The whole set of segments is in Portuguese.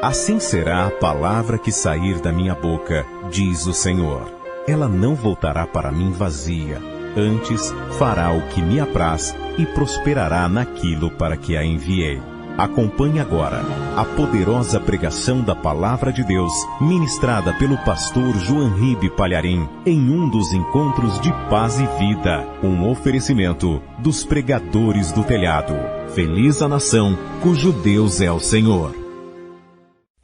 Assim será a palavra que sair da minha boca, diz o Senhor. Ela não voltará para mim vazia. Antes, fará o que me apraz e prosperará naquilo para que a enviei. Acompanhe agora a poderosa pregação da Palavra de Deus, ministrada pelo pastor João Ribe Palharim, em um dos encontros de paz e vida. Um oferecimento dos pregadores do telhado. Feliz a nação cujo Deus é o Senhor.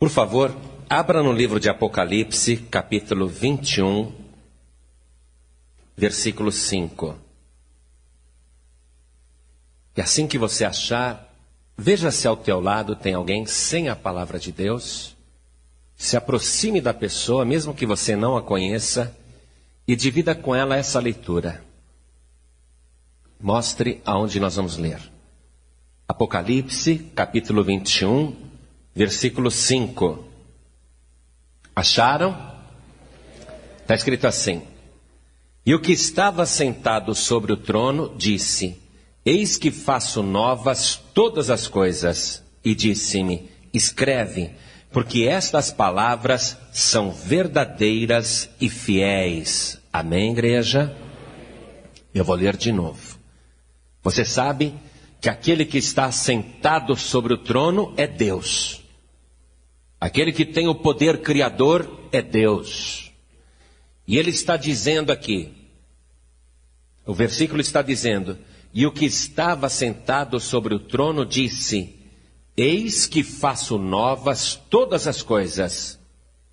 Por favor, abra no livro de Apocalipse, capítulo 21, versículo 5. E assim que você achar, veja se ao teu lado tem alguém sem a palavra de Deus. Se aproxime da pessoa, mesmo que você não a conheça, e divida com ela essa leitura. Mostre aonde nós vamos ler. Apocalipse, capítulo 21, versículo 5. Acharam? Está escrito assim: E o que estava sentado sobre o trono disse: Eis que faço novas todas as coisas. E disse-me: Escreve, porque estas palavras são verdadeiras e fiéis. Amém, igreja? Eu vou ler de novo. Você sabe que aquele que está sentado sobre o trono é Deus. Aquele que tem o poder criador é Deus. E ele está dizendo aqui, o versículo está dizendo: E o que estava sentado sobre o trono disse: Eis que faço novas todas as coisas.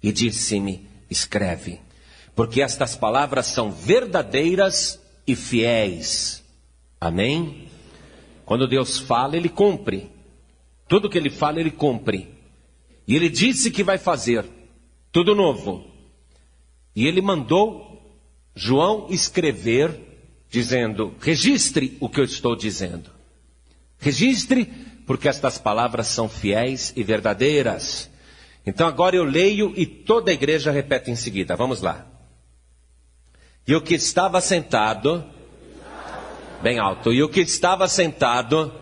E disse-me: Escreve, porque estas palavras são verdadeiras e fiéis. Amém? Quando Deus fala, Ele cumpre. Tudo que Ele fala, Ele cumpre. E Ele disse que vai fazer tudo novo. E Ele mandou João escrever, dizendo: registre o que eu estou dizendo. Registre, porque estas palavras são fiéis e verdadeiras. Então agora eu leio e toda a igreja repete em seguida. Vamos lá. E o que estava sentado, bem alto, e o que estava sentado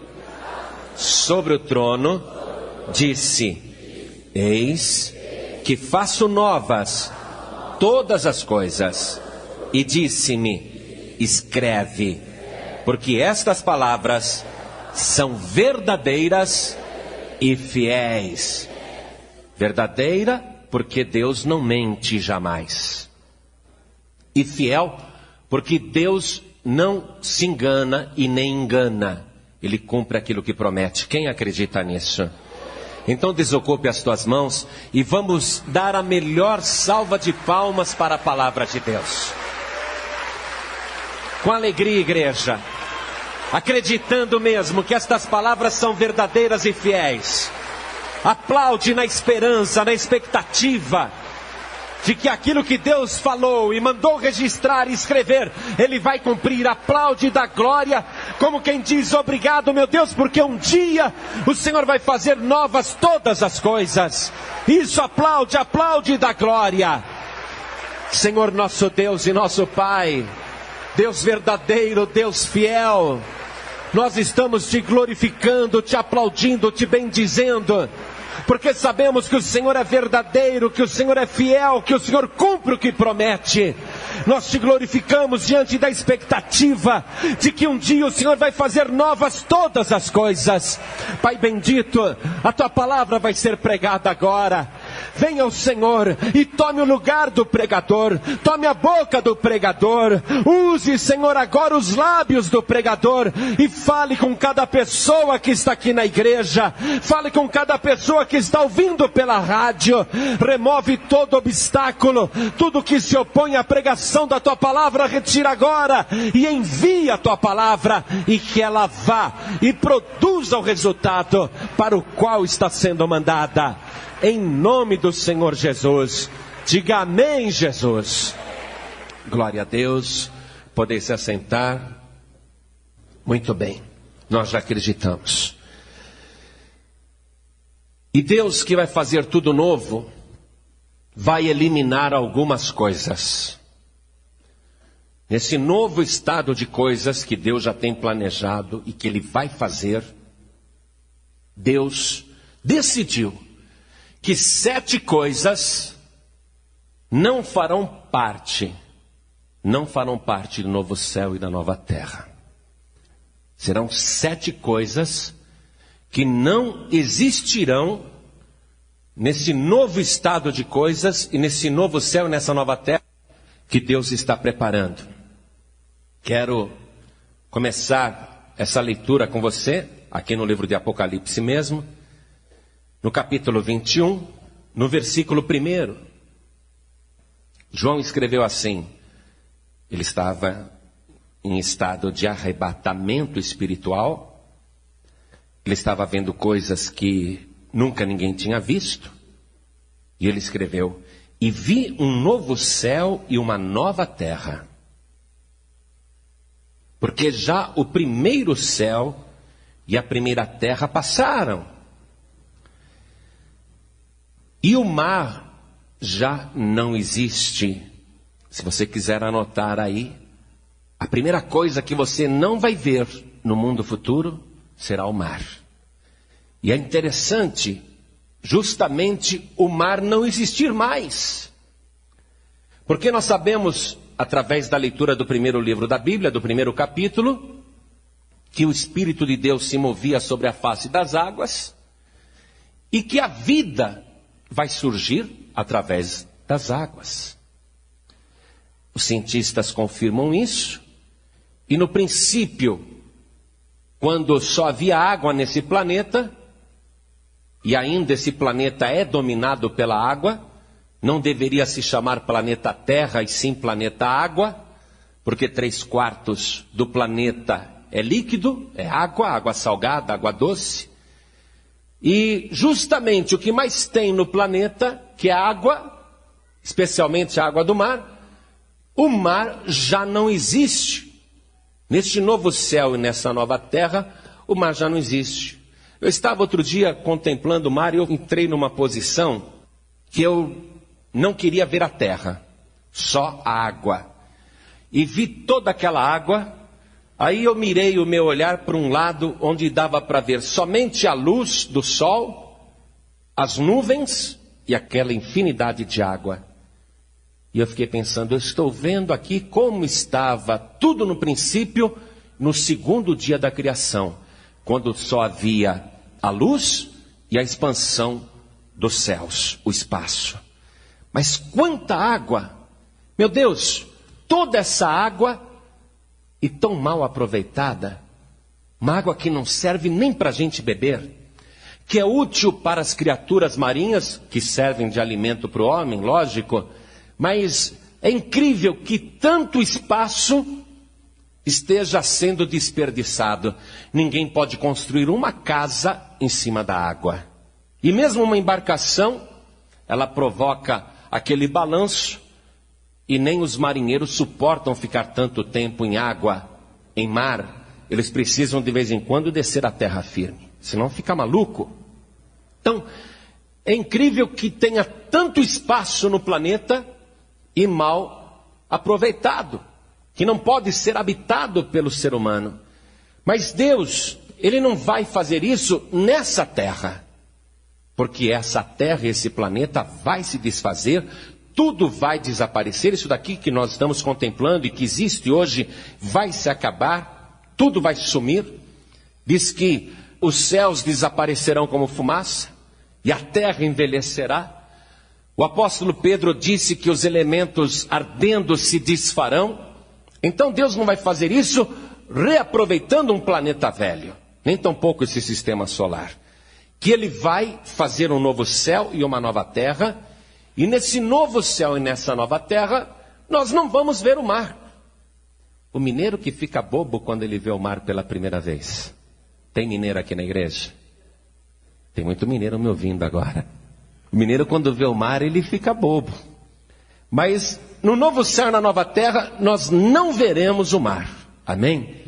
sobre o trono disse: Eis que faço novas todas as coisas. E disse-me: Escreve, porque estas palavras são verdadeiras e fiéis. Verdadeira, porque Deus não mente jamais. E fiel, porque Deus não se engana e nem engana. Ele cumpre aquilo que promete. Quem acredita nisso? Então desocupe as tuas mãos e vamos dar a melhor salva de palmas para a palavra de Deus. Com alegria, igreja, acreditando mesmo que estas palavras são verdadeiras e fiéis. Aplaude na esperança, na expectativa de que aquilo que Deus falou e mandou registrar e escrever, Ele vai cumprir. Aplaude e dá glória, como quem diz: obrigado, meu Deus, porque um dia o Senhor vai fazer novas todas as coisas. Isso, aplaude, aplaude e dá glória. Senhor nosso Deus e nosso Pai, Deus verdadeiro, Deus fiel, nós estamos te glorificando, te aplaudindo, te bendizendo, porque sabemos que o Senhor é verdadeiro, que o Senhor é fiel, que o Senhor cumpre o que promete. Nós te glorificamos diante da expectativa de que um dia o Senhor vai fazer novas todas as coisas. Pai bendito, a tua palavra vai ser pregada agora. Venha o Senhor e tome o lugar do pregador, tome a boca do pregador, use, Senhor, agora os lábios do pregador e fale com cada pessoa que está aqui na igreja, fale com cada pessoa que está ouvindo pela rádio. Remove todo obstáculo, tudo que se opõe à pregação da tua palavra, retira agora e envia a tua palavra, e que ela vá e produza o resultado para o qual está sendo mandada. Em nome do Senhor Jesus, diga amém, Jesus. Glória a Deus. Podem se assentar. Muito bem, nós já acreditamos. E Deus, que vai fazer tudo novo, vai eliminar algumas coisas. Nesse novo estado de coisas que Deus já tem planejado e que Ele vai fazer, Deus decidiu que 7 coisas não farão parte do novo céu e da nova terra. Serão 7 coisas que não existirão nesse novo estado de coisas e nesse novo céu e nessa nova terra que Deus está preparando. Quero começar essa leitura com você, aqui no livro de Apocalipse mesmo, no capítulo 21, no versículo 1. João escreveu assim, ele estava em estado de arrebatamento espiritual, ele estava vendo coisas que nunca ninguém tinha visto, e ele escreveu, e vi um novo céu e uma nova terra, porque já o primeiro céu e a primeira terra passaram, e o mar já não existe. Se você quiser anotar aí, a primeira coisa que você não vai ver no mundo futuro será o mar. E é interessante, justamente o mar não existir mais. Porque nós sabemos, através da leitura do primeiro livro da Bíblia, do primeiro capítulo, que o Espírito de Deus se movia sobre a face das águas e que a vida vai surgir através das águas. Os cientistas confirmam isso. E no princípio, quando só havia água nesse planeta, e ainda esse planeta é dominado pela água, não deveria se chamar planeta Terra e sim planeta Água, porque 3/4 do planeta é líquido, é água, água salgada, água doce. E justamente o que mais tem no planeta, que é água, especialmente a água do mar, o mar já não existe. Neste novo céu e nessa nova terra, o mar já não existe. Eu estava outro dia contemplando o mar e eu entrei numa posição que eu não queria ver a terra, só a água. E vi toda aquela água, aí eu mirei o meu olhar para um lado onde dava para ver somente a luz do sol, as nuvens e aquela infinidade de água. E eu fiquei pensando, eu estou vendo aqui como estava tudo no princípio, no segundo dia da criação, quando só havia a luz e a expansão dos céus, o espaço. Mas quanta água! Meu Deus, toda essa água e tão mal aproveitada, uma água que não serve nem para a gente beber, que é útil para as criaturas marinhas, que servem de alimento para o homem, lógico, mas é incrível que tanto espaço esteja sendo desperdiçado. Ninguém pode construir uma casa em cima da água. E mesmo uma embarcação, ela provoca aquele balanço, e nem os marinheiros suportam ficar tanto tempo em água, em mar. Eles precisam de vez em quando descer à terra firme, senão fica maluco. Então, é incrível que tenha tanto espaço no planeta e mal aproveitado, que não pode ser habitado pelo ser humano. Mas Deus, Ele não vai fazer isso nessa terra, porque essa terra, esse planeta vai se desfazer, tudo vai desaparecer. Isso daqui que nós estamos contemplando e que existe hoje vai se acabar, tudo vai sumir. Diz que os céus desaparecerão como fumaça e a terra envelhecerá. O apóstolo Pedro disse que os elementos ardendo se desfarão. Então Deus não vai fazer isso reaproveitando um planeta velho, nem tampouco esse sistema solar. Que Ele vai fazer um novo céu e uma nova terra, e nesse novo céu e nessa nova terra, nós não vamos ver o mar. O mineiro que fica bobo quando ele vê o mar pela primeira vez. Tem mineiro aqui na igreja? Tem muito mineiro me ouvindo agora. O mineiro, quando vê o mar, ele fica bobo. Mas no novo céu e na nova terra, nós não veremos o mar. Amém?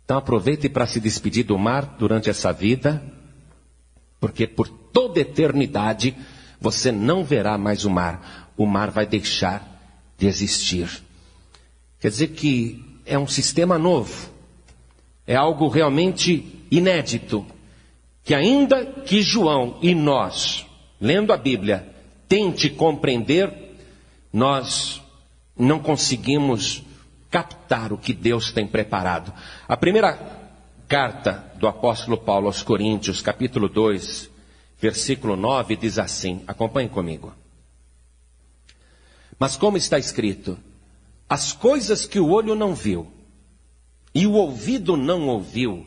Então aproveite para se despedir do mar durante essa vida, porque por toda eternidade você não verá mais o mar. O mar vai deixar de existir. Quer dizer que é um sistema novo. É algo realmente inédito. Que ainda que João e nós lendo a Bíblia, tente compreender, nós não conseguimos captar o que Deus tem preparado. A primeira carta do apóstolo Paulo aos Coríntios, capítulo 2, versículo 9, diz assim, acompanhe comigo. Mas como está escrito, as coisas que o olho não viu, e o ouvido não ouviu,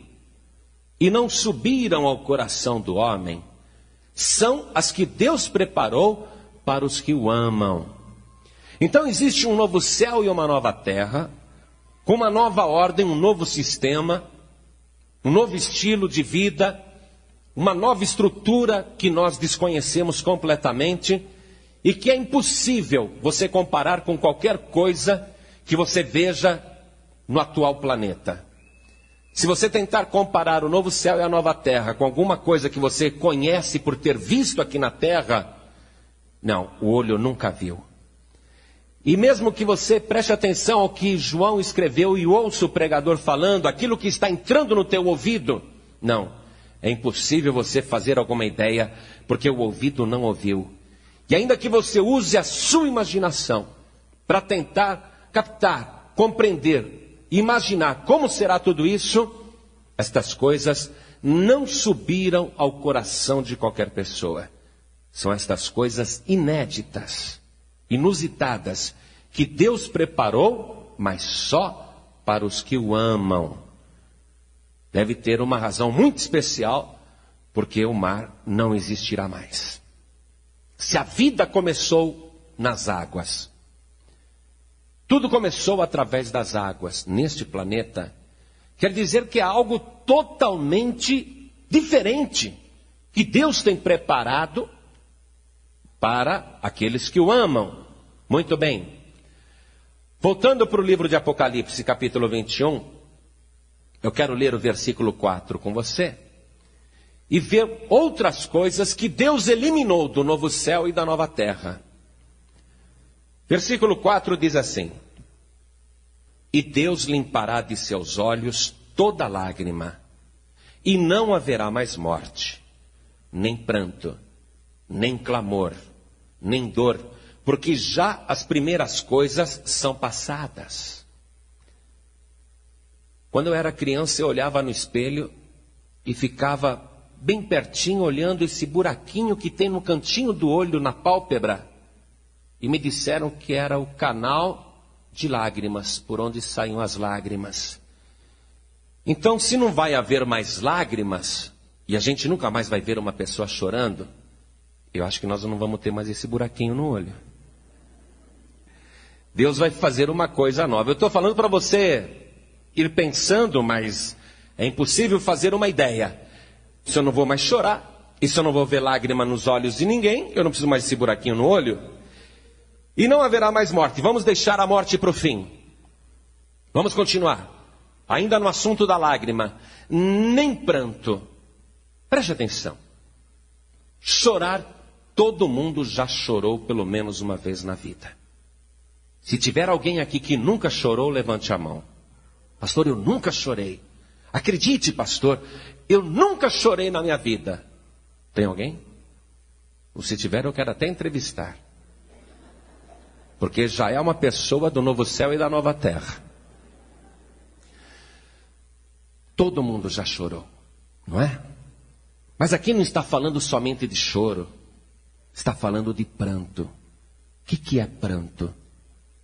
e não subiram ao coração do homem, são as que Deus preparou para os que o amam. Então existe um novo céu e uma nova terra, com uma nova ordem, um novo sistema, um novo estilo de vida, uma nova estrutura que nós desconhecemos completamente e que é impossível você comparar com qualquer coisa que você veja no atual planeta. Se você tentar comparar o novo céu e a nova terra com alguma coisa que você conhece por ter visto aqui na terra, não, o olho nunca viu. E mesmo que você preste atenção ao que João escreveu e ouça o pregador falando, aquilo que está entrando no teu ouvido, não, é impossível você fazer alguma ideia, porque o ouvido não ouviu. E ainda que você use a sua imaginação para tentar captar, compreender, imaginar como será tudo isso, estas coisas não subiram ao coração de qualquer pessoa. São estas coisas inéditas, inusitadas, que Deus preparou, mas só para os que o amam. Deve ter uma razão muito especial, porque o mar não existirá mais. Se a vida começou nas águas, tudo começou através das águas neste planeta, quer dizer que é algo totalmente diferente, que Deus tem preparado para aqueles que o amam. Muito bem. Voltando para o livro de Apocalipse, capítulo 21, eu quero ler o versículo 4 com você e ver outras coisas que Deus eliminou do novo céu e da nova terra. Versículo 4 diz assim: E Deus limpará de seus olhos toda lágrima, e não haverá mais morte, nem pranto, nem clamor, nem dor, porque já as primeiras coisas são passadas. Quando eu era criança, eu olhava no espelho e ficava bem pertinho, olhando esse buraquinho que tem no cantinho do olho, na pálpebra, e me disseram que era o canal de lágrimas, por onde saem as lágrimas. Então, se não vai haver mais lágrimas, e a gente nunca mais vai ver uma pessoa chorando, eu acho que nós não vamos ter mais esse buraquinho no olho. Deus vai fazer uma coisa nova. Eu estou falando para você ir pensando, mas é impossível fazer uma ideia. Se eu não vou mais chorar, e se eu não vou ver lágrima nos olhos de ninguém, eu não preciso mais desse buraquinho no olho. E não haverá mais morte. Vamos deixar a morte para o fim. Vamos continuar. Ainda no assunto da lágrima. Nem pranto. Preste atenção. Chorar, todo mundo já chorou pelo menos uma vez na vida. Se tiver alguém aqui que nunca chorou, levante a mão. Pastor, eu nunca chorei. Acredite, pastor, eu nunca chorei na minha vida. Tem alguém? Se tiver, eu quero até entrevistar. Porque já é uma pessoa do novo céu e da nova terra. Todo mundo já chorou, não é? Mas aqui não está falando somente de choro. Está falando de pranto. O que é pranto?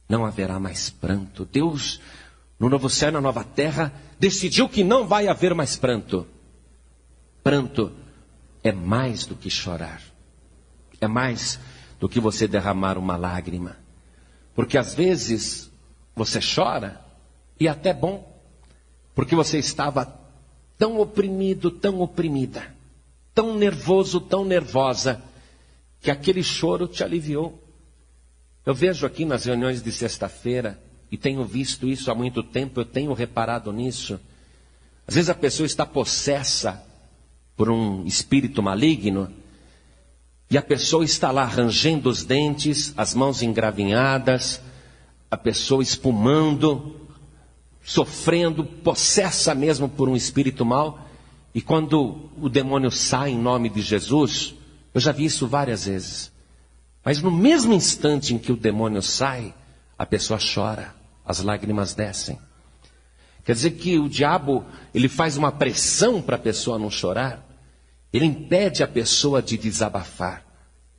Não haverá mais pranto. Deus, no novo céu e na nova terra, decidiu que não vai haver mais pranto. Pranto é mais do que chorar. É mais do que você derramar uma lágrima. Porque às vezes você chora, e até bom, porque você estava tão oprimido, tão oprimida, tão nervoso, tão nervosa, que aquele choro te aliviou. Eu vejo aqui nas reuniões de sexta-feira, e tenho visto isso há muito tempo, eu tenho reparado nisso. Às vezes a pessoa está possessa por um espírito maligno, e a pessoa está lá rangendo os dentes, as mãos engravinhadas, a pessoa espumando, sofrendo, possessa mesmo por um espírito mau. E quando o demônio sai em nome de Jesus, Eu já vi isso várias vezes. Mas no mesmo instante em que o demônio sai, a pessoa chora, as lágrimas descem. Quer dizer que o diabo, ele faz uma pressão para a pessoa não chorar. Ele impede a pessoa de desabafar.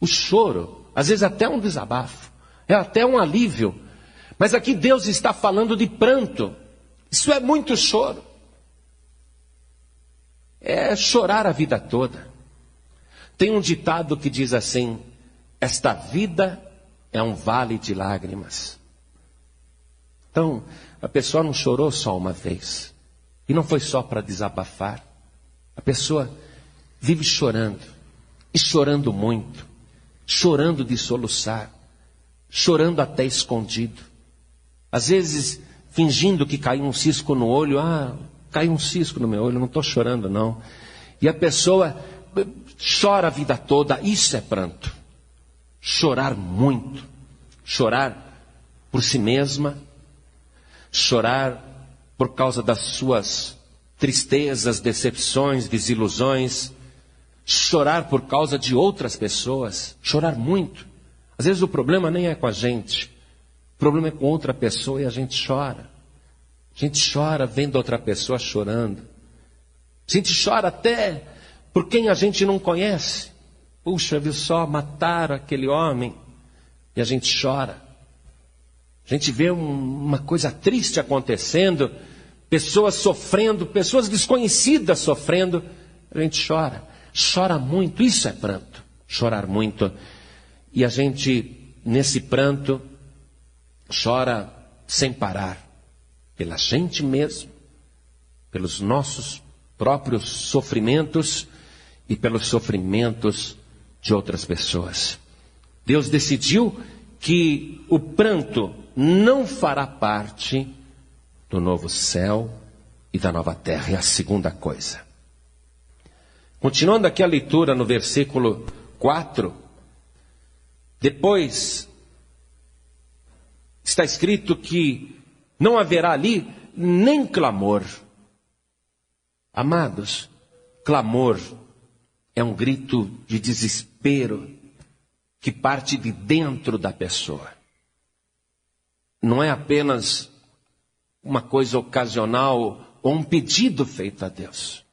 O choro, às vezes até um desabafo, é até um alívio. Mas aqui Deus está falando de pranto. Isso é muito choro. É chorar a vida toda. Tem um ditado que diz assim: esta vida é um vale de lágrimas. Então, a pessoa não chorou só uma vez. E não foi só para desabafar. A pessoa vive chorando. E chorando muito. Chorando de soluçar. Chorando até escondido. Às vezes, fingindo que caiu um cisco no olho. Ah, caiu um cisco no meu olho, não estou chorando não. E a pessoa chora a vida toda. Isso é pranto. Chorar muito. Chorar por si mesma. Chorar por causa das suas tristezas, decepções, desilusões. Chorar por causa de outras pessoas. Chorar muito. Às vezes o problema nem é com a gente. O problema é com outra pessoa e a gente chora. A gente chora vendo outra pessoa chorando. A gente chora até por quem a gente não conhece. Puxa, viu só, mataram aquele homem. E a gente chora. A gente vê uma coisa triste acontecendo. Pessoas sofrendo, pessoas desconhecidas sofrendo. A gente chora. Chora muito, isso é pranto. Chorar muito. E a gente, nesse pranto, chora sem parar. Pela gente mesmo, pelos nossos próprios sofrimentos e pelos sofrimentos de outras pessoas. Deus decidiu que o pranto não fará parte do novo céu e da nova terra. É a segunda coisa. Continuando aqui a leitura no versículo 4, depois está escrito que não haverá ali nem clamor. Amados, clamor é um grito de desespero que parte de dentro da pessoa. Não é apenas uma coisa ocasional ou um pedido feito a Deus.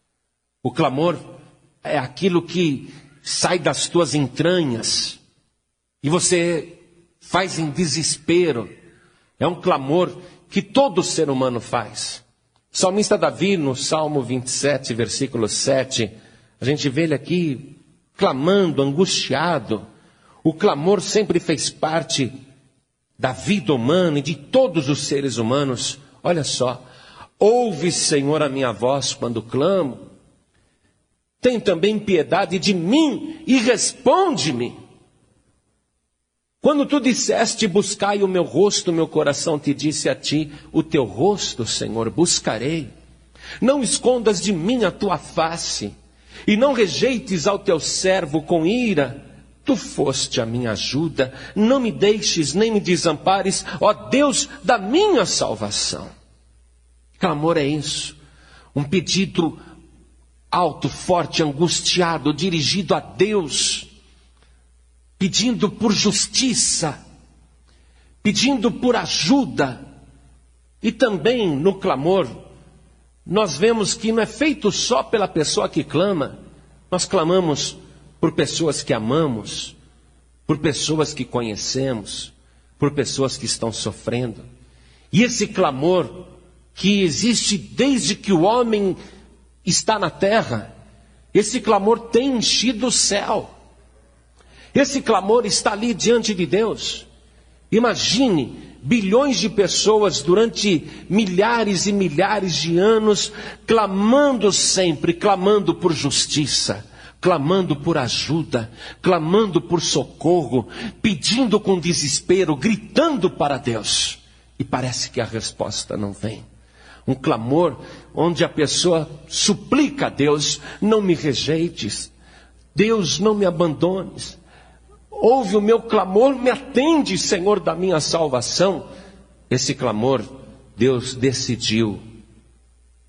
O clamor é aquilo que sai das tuas entranhas e você faz em desespero. É um clamor que todo ser humano faz. O salmista Davi, no Salmo 27, versículo 7, a gente vê ele aqui clamando, angustiado. O clamor sempre fez parte da vida humana e de todos os seres humanos. Olha só, ouve, Senhor, a minha voz quando clamo. Tem também piedade de mim e responde-me. Quando tu disseste, buscai o meu rosto, meu coração te disse a ti, o teu rosto, Senhor, buscarei. Não escondas de mim a tua face, e não rejeites ao teu servo com ira. Tu foste a minha ajuda, não me deixes nem me desampares, ó Deus da minha salvação. Clamor é isso, um pedido alto, forte, angustiado, dirigido a Deus, pedindo por justiça, pedindo por ajuda. E também no clamor, nós vemos que não é feito só pela pessoa que clama, nós clamamos por pessoas que amamos, por pessoas que conhecemos, por pessoas que estão sofrendo. E esse clamor que existe desde que o homem está na terra, esse clamor tem enchido o céu. Esse clamor está ali diante de Deus. Imagine bilhões de pessoas durante milhares e milhares de anos clamando sempre, clamando por justiça, clamando por ajuda, clamando por socorro, pedindo com desespero, gritando para Deus. E parece que a resposta não vem. Um clamor onde a pessoa suplica a Deus, não me rejeites, Deus, não me abandones. Ouve o meu clamor, me atende, Senhor da minha salvação. Esse clamor, Deus decidiu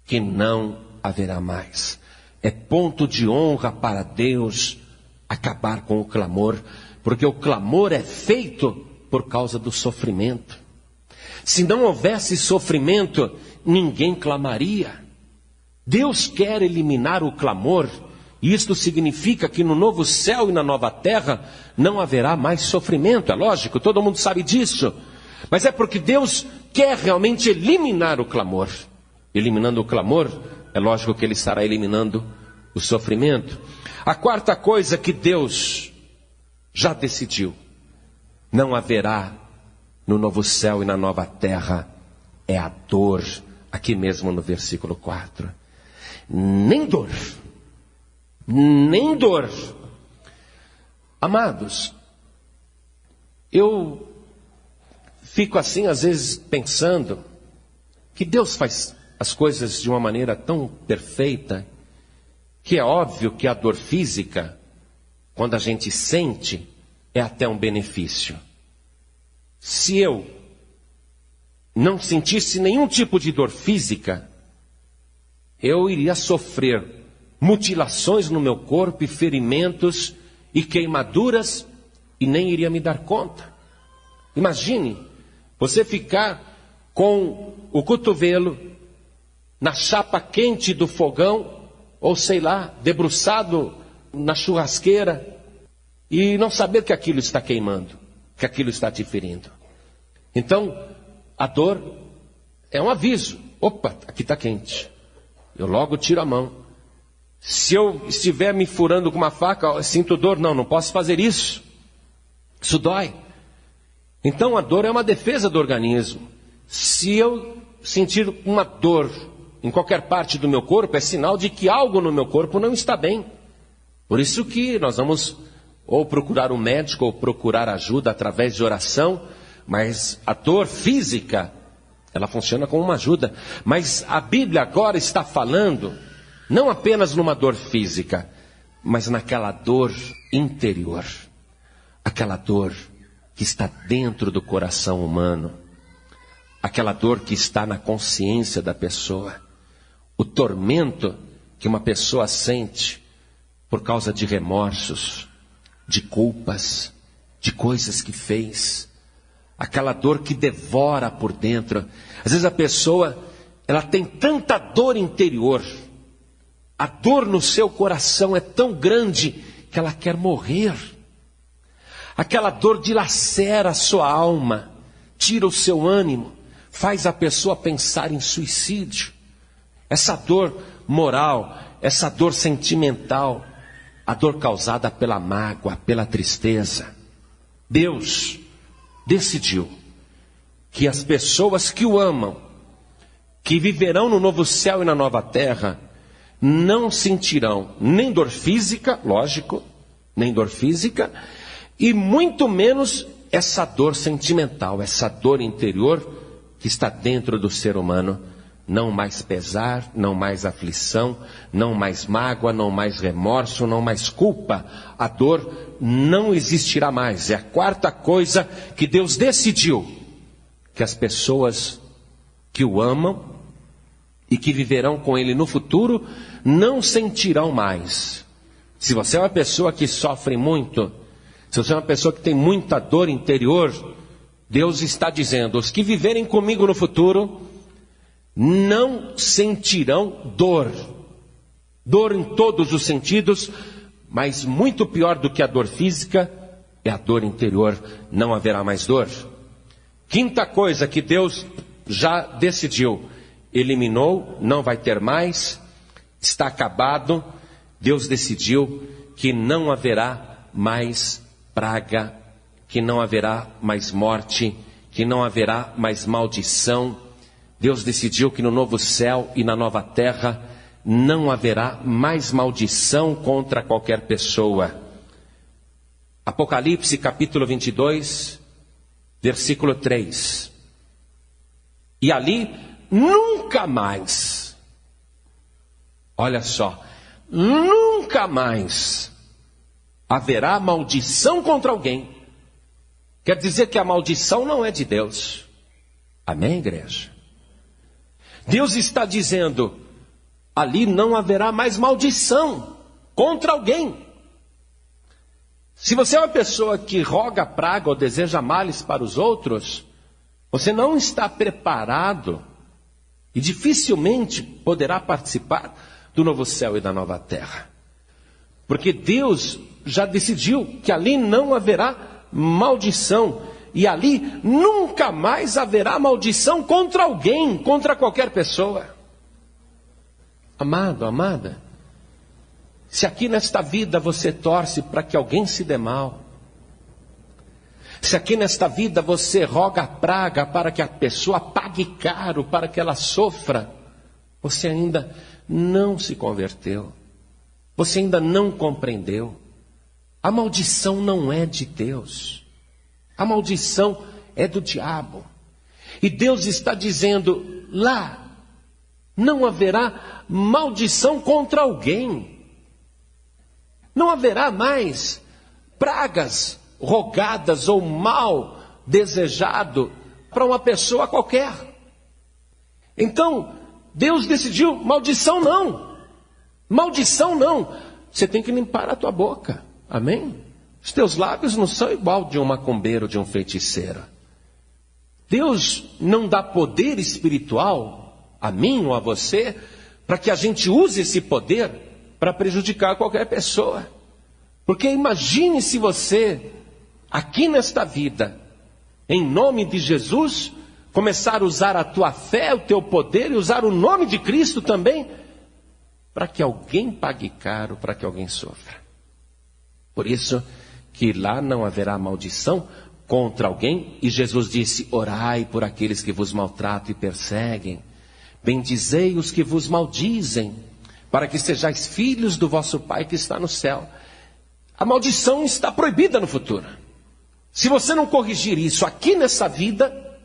que não haverá mais. É ponto de honra para Deus acabar com o clamor, porque o clamor é feito por causa do sofrimento. Se não houvesse sofrimento, ninguém clamaria. Deus quer eliminar o clamor, e isto significa que no novo céu e na nova terra não haverá mais sofrimento. É lógico, todo mundo sabe disso. Mas é porque Deus quer realmente eliminar o clamor. Eliminando o clamor, é lógico que Ele estará eliminando o sofrimento. A quarta coisa que Deus já decidiu: não haverá no novo céu e na nova terra, é a dor. Aqui mesmo no versículo 4. Nem dor. Nem dor. Amados, eu fico assim às vezes pensando que Deus faz as coisas de uma maneira tão perfeita, que é óbvio que a dor física, quando a gente sente, é até um benefício. Se eu não sentisse nenhum tipo de dor física, eu iria sofrer mutilações no meu corpo e ferimentos e queimaduras e nem iria me dar conta. Imagine você ficar com o cotovelo na chapa quente do fogão, ou sei lá, debruçado na churrasqueira, e não saber que aquilo está queimando, que aquilo está te ferindo. Então, a dor é um aviso. Opa, aqui está quente. Eu logo tiro a mão. Se eu estiver me furando com uma faca, eu sinto dor. Não posso fazer isso. Isso dói. Então a dor é uma defesa do organismo. Se eu sentir uma dor em qualquer parte do meu corpo, é sinal de que algo no meu corpo não está bem. Por isso que nós vamos ou procurar um médico ou procurar ajuda através de oração. Mas a dor física, ela funciona como uma ajuda. Mas a Bíblia agora está falando não apenas numa dor física, mas naquela dor interior. Aquela dor que está dentro do coração humano. Aquela dor que está na consciência da pessoa. O tormento que uma pessoa sente por causa de remorsos, de culpas, de coisas que fez. Aquela dor que devora por dentro. Às vezes a pessoa, ela tem tanta dor interior. A dor no seu coração é tão grande que ela quer morrer. Aquela dor dilacera a sua alma, tira o seu ânimo, faz a pessoa pensar em suicídio. Essa dor moral, essa dor sentimental, a dor causada pela mágoa, pela tristeza. Deus decidiu que as pessoas que o amam, que viverão no novo céu e na nova terra, não sentirão nem dor física, lógico, nem dor física, e muito menos essa dor sentimental, essa dor interior que está dentro do ser humano. Não mais pesar, não mais aflição, não mais mágoa, não mais remorso, não mais culpa. A dor não existirá mais. É a quarta coisa que Deus decidiu, que as pessoas que o amam e que viverão com Ele no futuro não sentirão mais. Se você é uma pessoa que sofre muito, se você é uma pessoa que tem muita dor interior, Deus está dizendo: os que viverem comigo no futuro não sentirão dor. Dor em todos os sentidos, mas muito pior do que a dor física é a dor interior. Não haverá mais dor. Quinta coisa que Deus já decidiu: eliminou, não vai ter mais, está acabado. Deus decidiu que não haverá mais praga, que não haverá mais morte, que não haverá mais maldição. Deus decidiu que no novo céu e na nova terra não haverá mais maldição contra qualquer pessoa. Apocalipse capítulo 22, versículo 3. E ali nunca mais, olha só, nunca mais haverá maldição contra alguém. Quer dizer que a maldição não é de Deus. Amém, igreja? Deus está dizendo: ali não haverá mais maldição contra alguém. Se você é uma pessoa que roga praga ou deseja males para os outros, você não está preparado e dificilmente poderá participar do novo céu e da nova terra. Porque Deus já decidiu que ali não haverá maldição. E ali nunca mais haverá maldição contra alguém, contra qualquer pessoa. Amado, amada, se aqui nesta vida você torce para que alguém se dê mal, se aqui nesta vida você roga a praga para que a pessoa pague caro, para que ela sofra, você ainda não se converteu, você ainda não compreendeu. A maldição não é de Deus, a maldição é do diabo. E Deus está dizendo, lá não haverá maldição contra alguém. Não haverá mais pragas rogadas ou mal desejado para uma pessoa qualquer. Então, Deus decidiu, maldição não. Maldição não. Você tem que limpar a tua boca. Amém? Os teus lábios não são igual de um macumbeiro, de um feiticeiro. Deus não dá poder espiritual a mim ou a você para que a gente use esse poder para prejudicar qualquer pessoa. Porque imagine se você, aqui nesta vida, em nome de Jesus, começar a usar a tua fé, o teu poder e usar o nome de Cristo também, para que alguém pague caro, para que alguém sofra. Por isso que lá não haverá maldição contra alguém, e Jesus disse, orai por aqueles que vos maltratam e perseguem, bendizei os que vos maldizem, para que sejais filhos do vosso Pai que está no céu. A maldição está proibida no futuro. Se você não corrigir isso aqui nessa vida,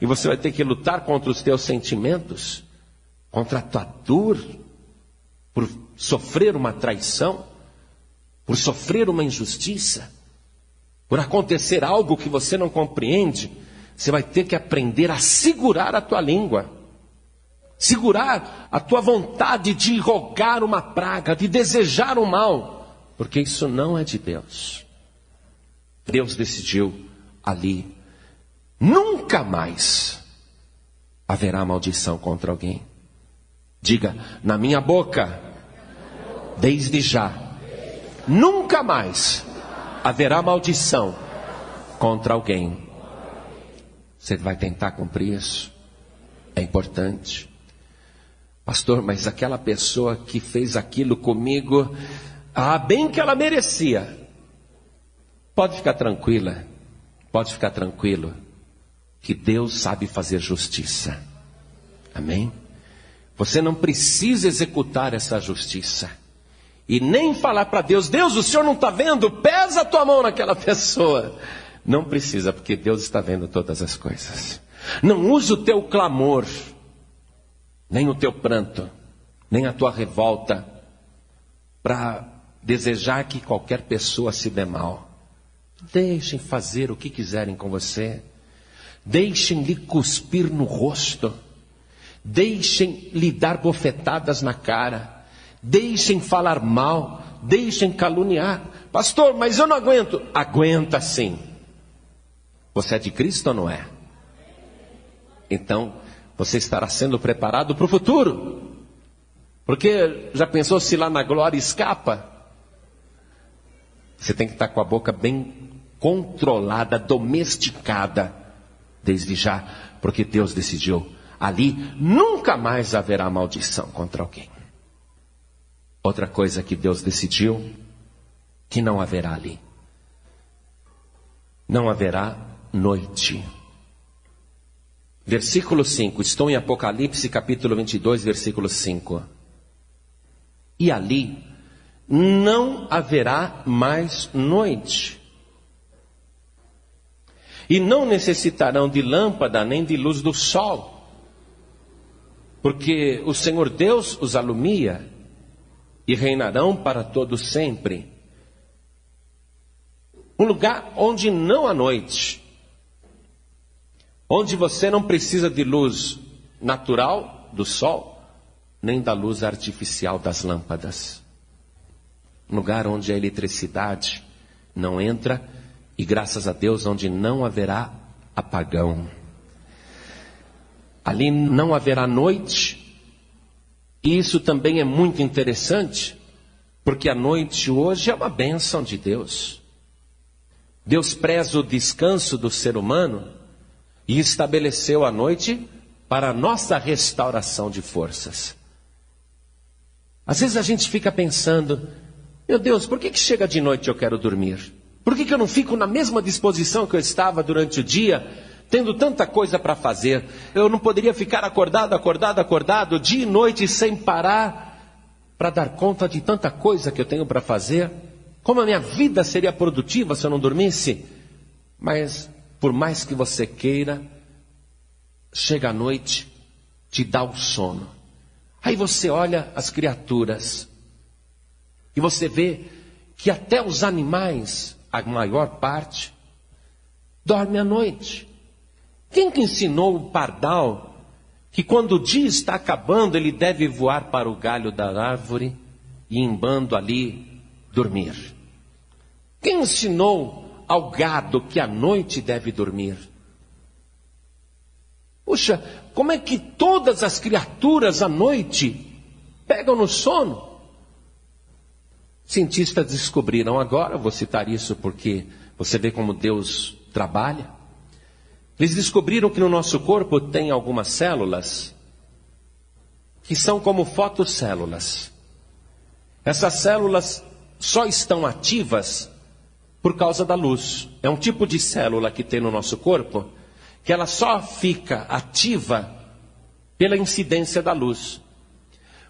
e você vai ter que lutar contra os teus sentimentos, contra a tua dor, por sofrer uma traição, por sofrer uma injustiça, por acontecer algo que você não compreende, você vai ter que aprender a segurar a tua língua. Segurar a tua vontade de rogar uma praga, de desejar o mal, porque isso não é de Deus. Deus decidiu ali, nunca mais haverá maldição contra alguém. Diga, na minha boca, desde já, nunca mais haverá maldição contra alguém. Você vai tentar cumprir isso? É importante. Pastor, mas aquela pessoa que fez aquilo comigo, bem que ela merecia. Pode ficar tranquila, pode ficar tranquilo, que Deus sabe fazer justiça. Amém? Você não precisa executar essa justiça. E nem falar para Deus, Deus, o Senhor não está vendo? Pesa a tua mão naquela pessoa. Não precisa, porque Deus está vendo todas as coisas. Não use o teu clamor, nem o teu pranto, nem a tua revolta, para desejar que qualquer pessoa se dê mal. Deixem fazer o que quiserem com você. Deixem lhe cuspir no rosto. Deixem lhe dar bofetadas na cara. Deixem falar mal. Deixem caluniar. Pastor, mas eu não aguento. Aguenta sim. Você é de Cristo ou não é? Então, você estará sendo preparado para o futuro. Porque já pensou se lá na glória escapa? Você tem que estar com a boca bem controlada, domesticada, desde já, porque Deus decidiu, ali nunca mais haverá maldição contra alguém. Outra coisa que Deus decidiu, que não haverá ali. Não haverá noite. Versículo 5, estou em Apocalipse capítulo 22, versículo 5. E ali não haverá mais noite. E não necessitarão de lâmpada nem de luz do sol, porque o Senhor Deus os alumia e reinarão para todo sempre. Um lugar onde não há noite, onde você não precisa de luz natural do sol, nem da luz artificial das lâmpadas. Um lugar onde a eletricidade não entra, e graças a Deus, onde não haverá apagão. Ali não haverá noite, e isso também é muito interessante, porque a noite hoje é uma bênção de Deus. Deus preza o descanso do ser humano e estabeleceu a noite para a nossa restauração de forças. Às vezes a gente fica pensando, meu Deus, por que chega de noite e eu quero dormir? Por que eu não fico na mesma disposição que eu estava durante o dia, tendo tanta coisa para fazer? Eu não poderia ficar acordado, dia e noite, sem parar, para dar conta de tanta coisa que eu tenho para fazer? Como a minha vida seria produtiva se eu não dormisse? Mas, por mais que você queira, chega a noite, te dá o sono. Aí você olha as criaturas, e você vê que até os animais, a maior parte, dorme à noite. Quem que ensinou o pardal que quando o dia está acabando, ele deve voar para o galho da árvore e em bando ali dormir? Quem ensinou ao gado que à noite deve dormir? Puxa, como é que todas as criaturas à noite pegam no sono? Cientistas descobriram agora, vou citar isso porque você vê como Deus trabalha. Eles descobriram que no nosso corpo tem algumas células que são como fotocélulas. Essas células só estão ativas por causa da luz. É um tipo de célula que tem no nosso corpo que ela só fica ativa pela incidência da luz.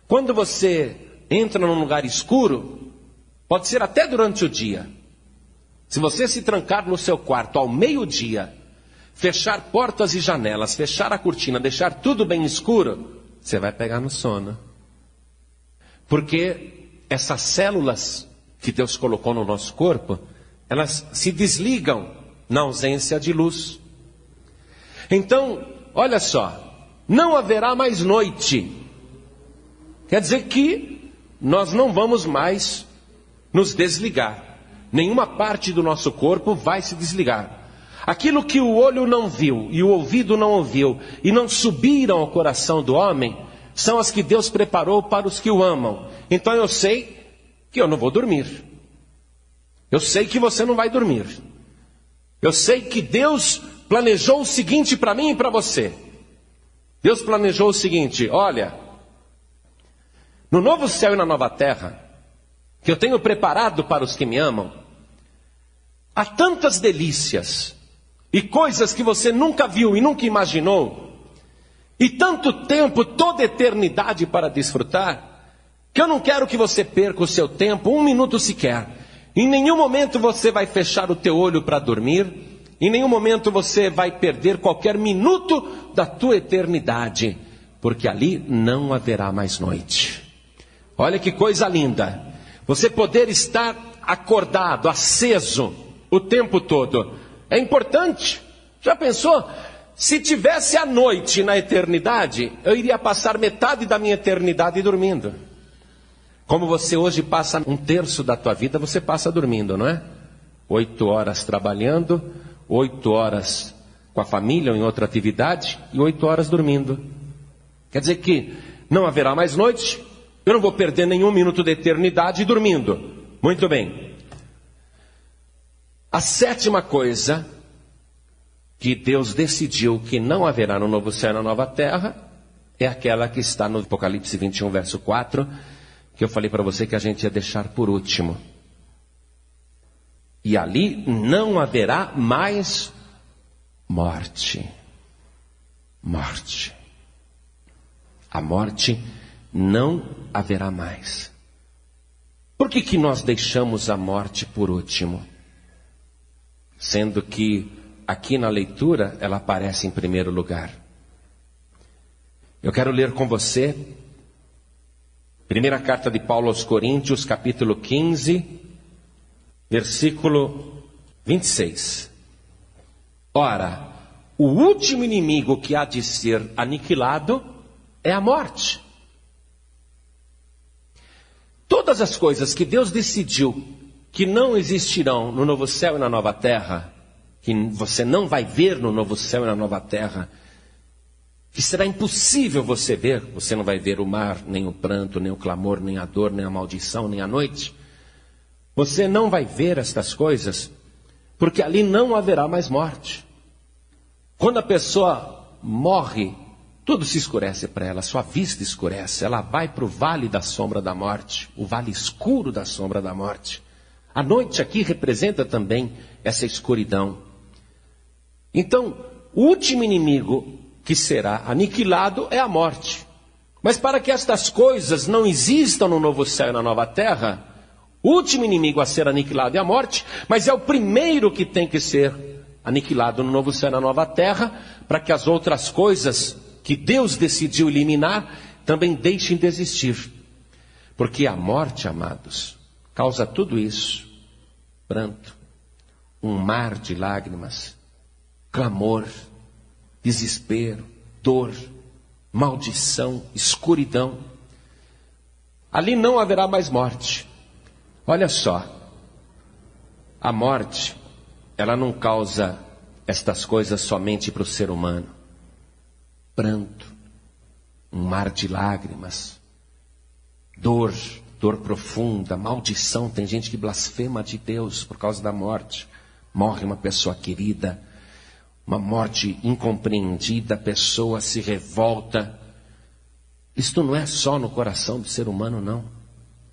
Quando você entra num lugar escuro, pode ser até durante o dia. Se você se trancar no seu quarto ao meio-dia, fechar portas e janelas, fechar a cortina, deixar tudo bem escuro, você vai pegar no sono. Porque essas células que Deus colocou no nosso corpo, elas se desligam na ausência de luz. Então, olha só, não haverá mais noite. Quer dizer que nós não vamos mais nos desligar. Nenhuma parte do nosso corpo vai se desligar. Aquilo que o olho não viu e o ouvido não ouviu e não subiram ao coração do homem, são as que Deus preparou para os que o amam. Então eu sei que eu não vou dormir. Eu sei que você não vai dormir. Eu sei que Deus planejou o seguinte para mim e para você. Deus planejou o seguinte: olha, no novo céu e na nova terra, que eu tenho preparado para os que me amam, há tantas delícias e coisas que você nunca viu e nunca imaginou, e tanto tempo, toda eternidade para desfrutar, que eu não quero que você perca o seu tempo, um minuto sequer. Em nenhum momento você vai fechar o teu olho para dormir. Em nenhum momento você vai perder qualquer minuto da tua eternidade, porque ali não haverá mais noite. Olha que coisa linda, você poder estar acordado, aceso o tempo todo. É importante. Já pensou? Se tivesse a noite na eternidade, eu iria passar metade da minha eternidade dormindo. Como você hoje passa um terço da tua vida, você passa dormindo, não é? 8 horas trabalhando, 8 horas com a família ou em outra atividade e 8 horas dormindo. Quer dizer que não haverá mais noite, eu não vou perder nenhum minuto da eternidade dormindo. Muito bem. A sétima coisa que Deus decidiu que não haverá no novo céu e na nova terra é aquela que está no Apocalipse 21, verso 4, que eu falei para você que a gente ia deixar por último. E ali não haverá mais morte. Morte. A morte não haverá mais. Por que nós deixamos a morte por último? Sendo que aqui na leitura ela aparece em primeiro lugar. Eu quero ler com você primeira carta de Paulo aos Coríntios, capítulo 15, versículo 26. Ora, o último inimigo que há de ser aniquilado é a morte. Todas as coisas que Deus decidiu que não existirão no novo céu e na nova terra, que você não vai ver no novo céu e na nova terra, que será impossível você ver. Você não vai ver o mar, nem o pranto, nem o clamor, nem a dor, nem a maldição, nem a noite. Você não vai ver estas coisas, porque ali não haverá mais morte. Quando a pessoa morre, tudo se escurece para ela, sua vista escurece. Ela vai para o vale da sombra da morte, o vale escuro da sombra da morte. A noite aqui representa também essa escuridão. Então, o último inimigo que será aniquilado é a morte. Mas para que estas coisas não existam no novo céu e na nova terra, o último inimigo a ser aniquilado é a morte, mas é o primeiro que tem que ser aniquilado no novo céu e na nova terra, para que as outras coisas que Deus decidiu eliminar também deixem de existir. Porque a morte, amados, causa tudo isso: pranto, um mar de lágrimas, clamor, desespero, dor, maldição, escuridão. Ali não haverá mais morte. Olha só, a morte, ela não causa estas coisas somente para o ser humano. Pranto, um mar de lágrimas, dor profunda, maldição. Tem gente que blasfema de Deus por causa da morte. Morre uma pessoa querida, uma morte incompreendida, a pessoa se revolta. Isto não é só no coração do ser humano, não.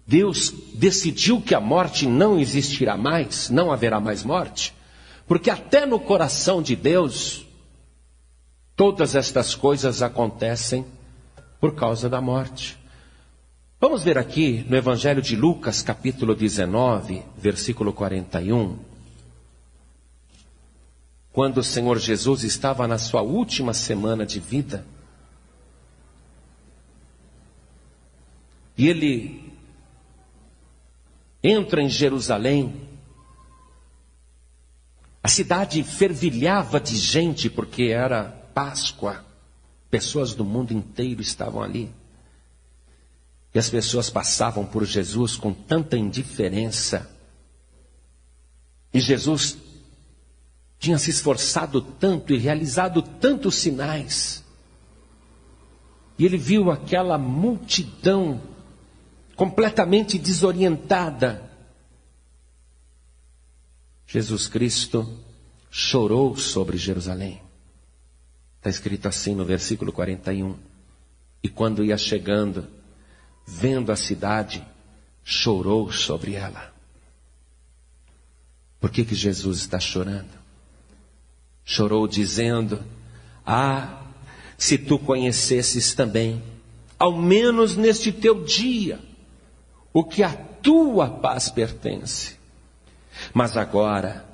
Deus decidiu que a morte não existirá mais, não haverá mais morte, porque até no coração de Deus, todas estas coisas acontecem por causa da morte. Vamos ver aqui no Evangelho de Lucas, capítulo 19, versículo 41. Quando o Senhor Jesus estava na sua última semana de vida, e ele entra em Jerusalém, a cidade fervilhava de gente, porque era Páscoa, pessoas do mundo inteiro estavam ali, e as pessoas passavam por Jesus com tanta indiferença, e Jesus tinha se esforçado tanto e realizado tantos sinais, e ele viu aquela multidão completamente desorientada. Jesus Cristo chorou sobre Jerusalém. Está escrito assim no versículo 41. E quando ia chegando, vendo a cidade, chorou sobre ela. Por que Jesus está chorando? Chorou dizendo: ah, se tu conhecesses também, ao menos neste teu dia, o que à tua paz pertence. Mas agora,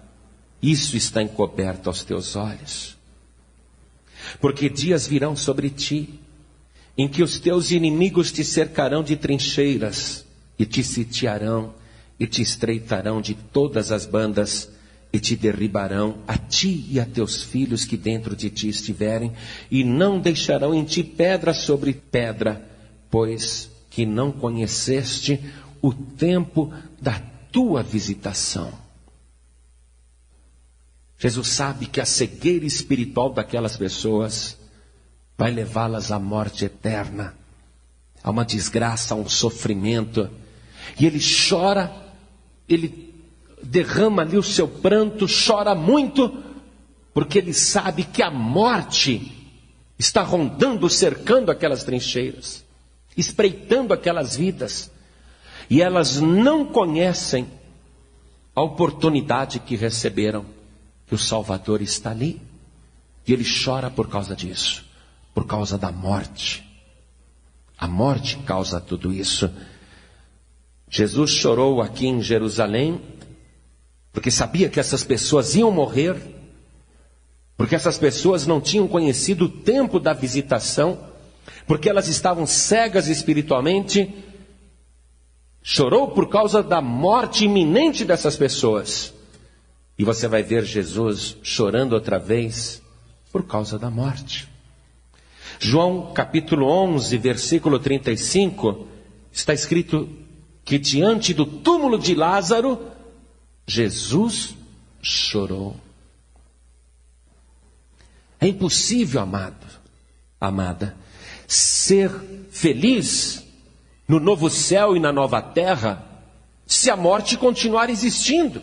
isso está encoberto aos teus olhos. Porque dias virão sobre ti, em que os teus inimigos te cercarão de trincheiras, e te sitiarão, e te estreitarão de todas as bandas, e te derribarão, a ti e a teus filhos que dentro de ti estiverem, e não deixarão em ti pedra sobre pedra, pois que não conheceste o tempo da tua visitação. Jesus sabe que a cegueira espiritual daquelas pessoas vai levá-las à morte eterna, a uma desgraça, a um sofrimento. E ele chora, ele derrama ali o seu pranto, chora muito, porque ele sabe que a morte está rondando, cercando aquelas trincheiras, espreitando aquelas vidas, e elas não conhecem a oportunidade que receberam, que o Salvador está ali, e ele chora por causa disso, por causa da morte. A morte causa tudo isso. Jesus chorou aqui em Jerusalém, porque sabia que essas pessoas iam morrer, porque essas pessoas não tinham conhecido o tempo da visitação, porque elas estavam cegas espiritualmente. Chorou por causa da morte iminente dessas pessoas. E você vai ver Jesus chorando outra vez por causa da morte. João capítulo 11, versículo 35, está escrito que diante do túmulo de Lázaro, Jesus chorou. É impossível, amado, amada, ser feliz no novo céu e na nova terra se a morte continuar existindo.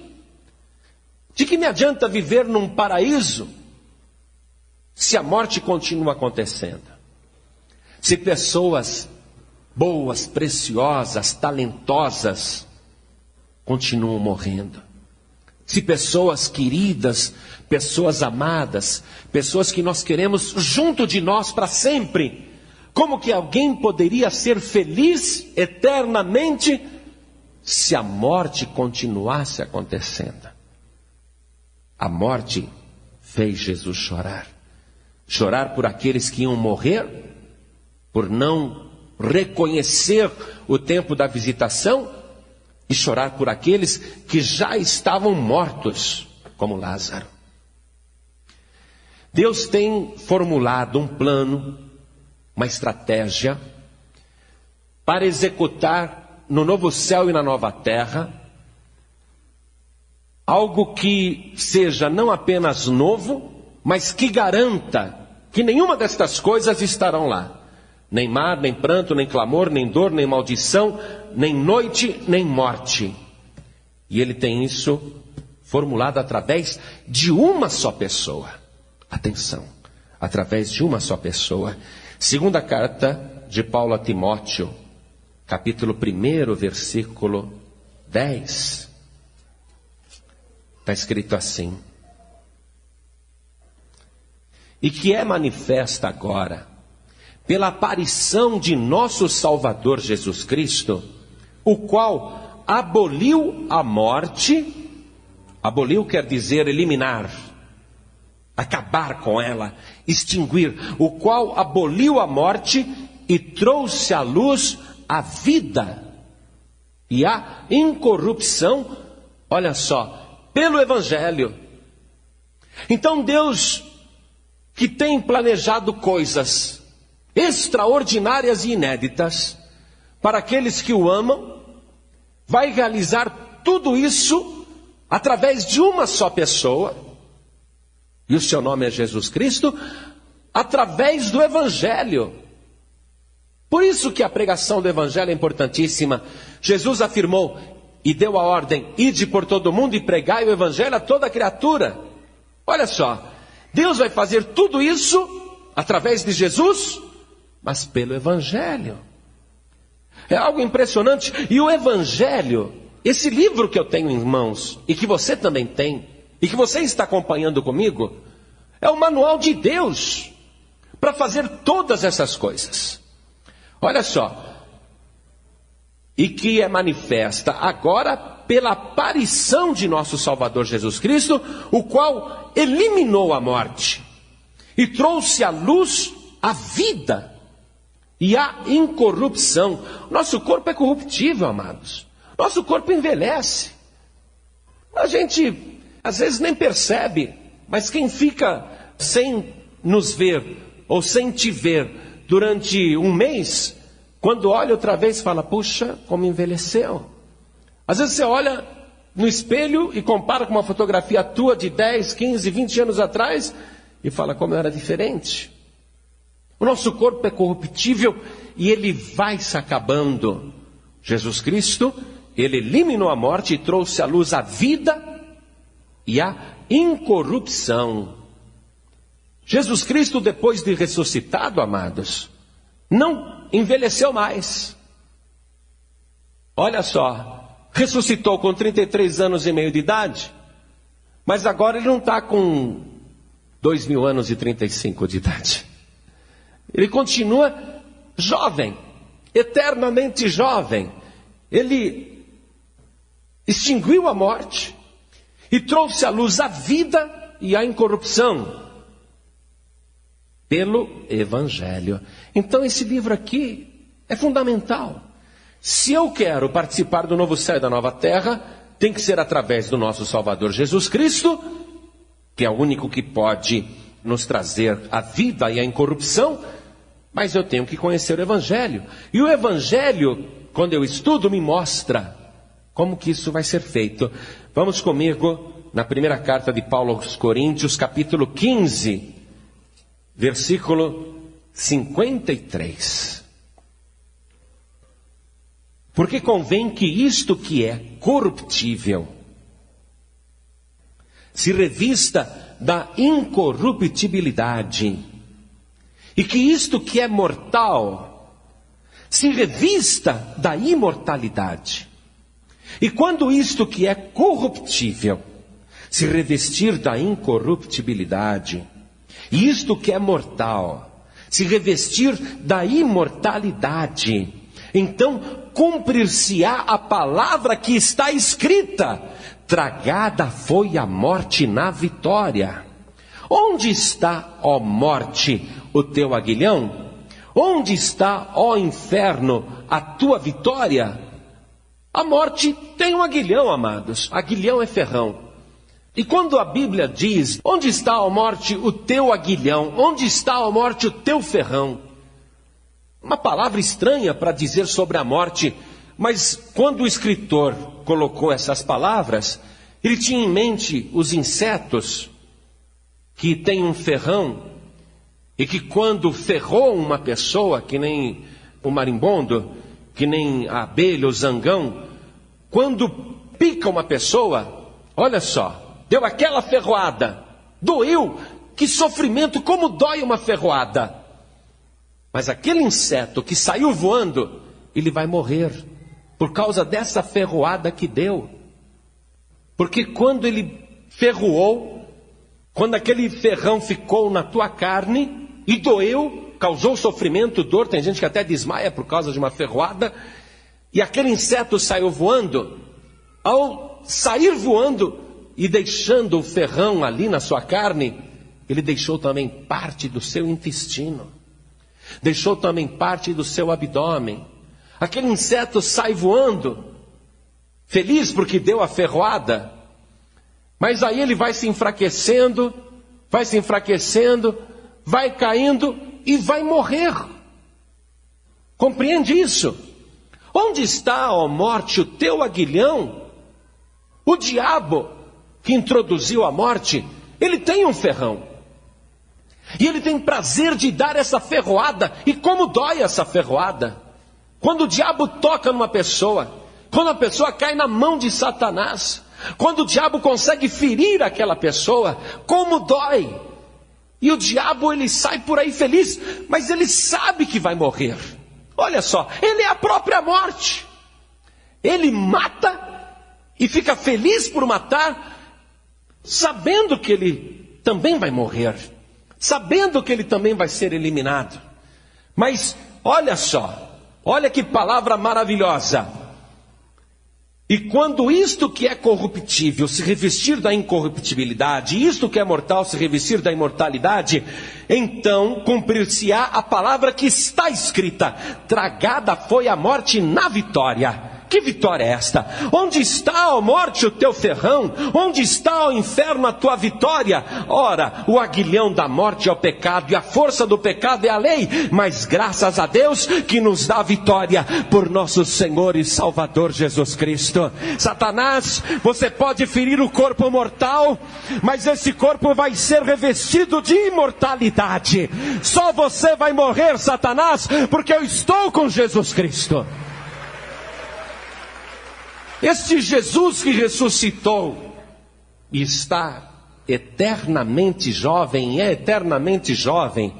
De que me adianta viver num paraíso se a morte continua acontecendo? Se pessoas boas, preciosas, talentosas continuam morrendo. Se pessoas queridas, pessoas amadas, pessoas que nós queremos junto de nós para sempre, como que alguém poderia ser feliz eternamente se a morte continuasse acontecendo? A morte fez Jesus chorar. Chorar por aqueles que iam morrer, por não reconhecer o tempo da visitação, e chorar por aqueles que já estavam mortos, como Lázaro. Deus tem formulado um plano, uma estratégia, para executar no novo céu e na nova terra, algo que seja não apenas novo, mas que garanta que nenhuma destas coisas estarão lá. Nem mar, nem pranto, nem clamor, nem dor, nem maldição, nem noite, nem morte. E ele tem isso formulado através de uma só pessoa. Atenção, através de uma só pessoa. Segunda carta de Paulo a Timóteo, capítulo 1, versículo 10. Está escrito assim: e que é manifesta agora, pela aparição de nosso Salvador Jesus Cristo, o qual aboliu a morte. Aboliu quer dizer eliminar, acabar com ela, extinguir. O qual aboliu a morte e trouxe à luz a vida e a incorrupção, olha só, pelo Evangelho. Então Deus, que tem planejado coisas extraordinárias e inéditas para aqueles que o amam, vai realizar tudo isso através de uma só pessoa, e o seu nome é Jesus Cristo, através do Evangelho. Por isso que a pregação do Evangelho é importantíssima. Jesus afirmou e deu a ordem: ide por todo mundo e pregai o Evangelho a toda criatura. Olha só, Deus vai fazer tudo isso através de Jesus, mas pelo Evangelho. É algo impressionante. E o Evangelho, esse livro que eu tenho em mãos, e que você também tem, e que você está acompanhando comigo, é o manual de Deus para fazer todas essas coisas. Olha só, e que é manifesta agora pela aparição de nosso Salvador Jesus Cristo, o qual eliminou a morte e trouxe à luz a vida e a incorrupção. Nosso corpo é corruptível, amados. Nosso corpo envelhece. A gente às vezes nem percebe, mas quem fica sem nos ver ou sem te ver durante um mês, quando olha outra vez fala: puxa, como envelheceu. Às vezes você olha no espelho e compara com uma fotografia tua de 10, 15, 20 anos atrás e fala: como eu era diferente. O nosso corpo é corruptível e ele vai se acabando. Jesus Cristo, ele eliminou a morte e trouxe à luz a vida e a incorrupção. Jesus Cristo, depois de ressuscitado, amados, não envelheceu mais. Olha só, ressuscitou com 33 anos e meio de idade, mas agora ele não está com 2.000 anos e 35 de idade. Ele continua jovem, eternamente jovem. Ele extinguiu a morte e trouxe à luz a vida e a incorrupção pelo Evangelho. Então esse livro aqui é fundamental. Se eu quero participar do novo céu e da nova terra, tem que ser através do nosso Salvador Jesus Cristo, que é o único que pode nos trazer a vida e a incorrupção, mas eu tenho que conhecer o Evangelho. E o Evangelho, quando eu estudo, me mostra como que isso vai ser feito. Vamos comigo na primeira carta de Paulo aos Coríntios, capítulo 15, versículo 53. Porque convém que isto que é corruptível se revista da incorruptibilidade, e que isto que é mortal se revista da imortalidade. E quando isto que é corruptível se revestir da incorruptibilidade, e isto que é mortal se revestir da imortalidade, então cumprir-se-á a palavra que está escrita: tragada foi a morte na vitória. Onde está, ó morte, o teu aguilhão? Onde está, ó inferno, a tua vitória? A morte tem um aguilhão, amados. Aguilhão é ferrão. E quando a Bíblia diz: onde está, ó morte, o teu aguilhão? Onde está, ó morte, o teu ferrão? Uma palavra estranha para dizer sobre a morte, mas quando o escritor colocou essas palavras, ele tinha em mente os insetos que têm um ferrão, e que quando ferrou uma pessoa, que nem o marimbondo, que nem a abelha, o zangão, quando pica uma pessoa, olha só, deu aquela ferroada, doeu, que sofrimento, como dói uma ferroada. Mas aquele inseto que saiu voando, ele vai morrer por causa dessa ferroada que deu. Porque quando ele ferroou, quando aquele ferrão ficou na tua carne e doeu, causou sofrimento, dor, tem gente que até desmaia por causa de uma ferroada, e aquele inseto saiu voando, ao sair voando e deixando o ferrão ali na sua carne, ele deixou também parte do seu intestino, deixou também parte do seu abdômen. Aquele inseto sai voando, feliz porque deu a ferroada, mas aí ele vai se enfraquecendo, vai caindo e vai morrer. Compreende isso? Onde está, ó morte, o teu aguilhão? O diabo que introduziu a morte, ele tem um ferrão. E ele tem prazer de dar essa ferroada. E como dói essa ferroada? Quando o diabo toca numa pessoa, quando a pessoa cai na mão de Satanás, quando o diabo consegue ferir aquela pessoa, como dói! E o diabo, ele sai por aí feliz, mas ele sabe que vai morrer. Olha só, ele é a própria morte. Ele mata e fica feliz por matar, sabendo que ele também vai morrer, sabendo que ele também vai ser eliminado. Mas olha só, olha que palavra maravilhosa. E quando isto que é corruptível se revestir da incorruptibilidade, e isto que é mortal se revestir da imortalidade, então cumprir-se-á a palavra que está escrita: tragada foi a morte na vitória. Que vitória é esta? Onde está, ó morte, o teu ferrão? Onde está, ó inferno, a tua vitória? Ora, o aguilhão da morte é o pecado, e a força do pecado é a lei. Mas graças a Deus que nos dá a vitória por nosso Senhor e Salvador Jesus Cristo. Satanás, você pode ferir o corpo mortal, mas esse corpo vai ser revestido de imortalidade. Só você vai morrer, Satanás, porque eu estou com Jesus Cristo. Este Jesus que ressuscitou e está eternamente jovem, é eternamente jovem,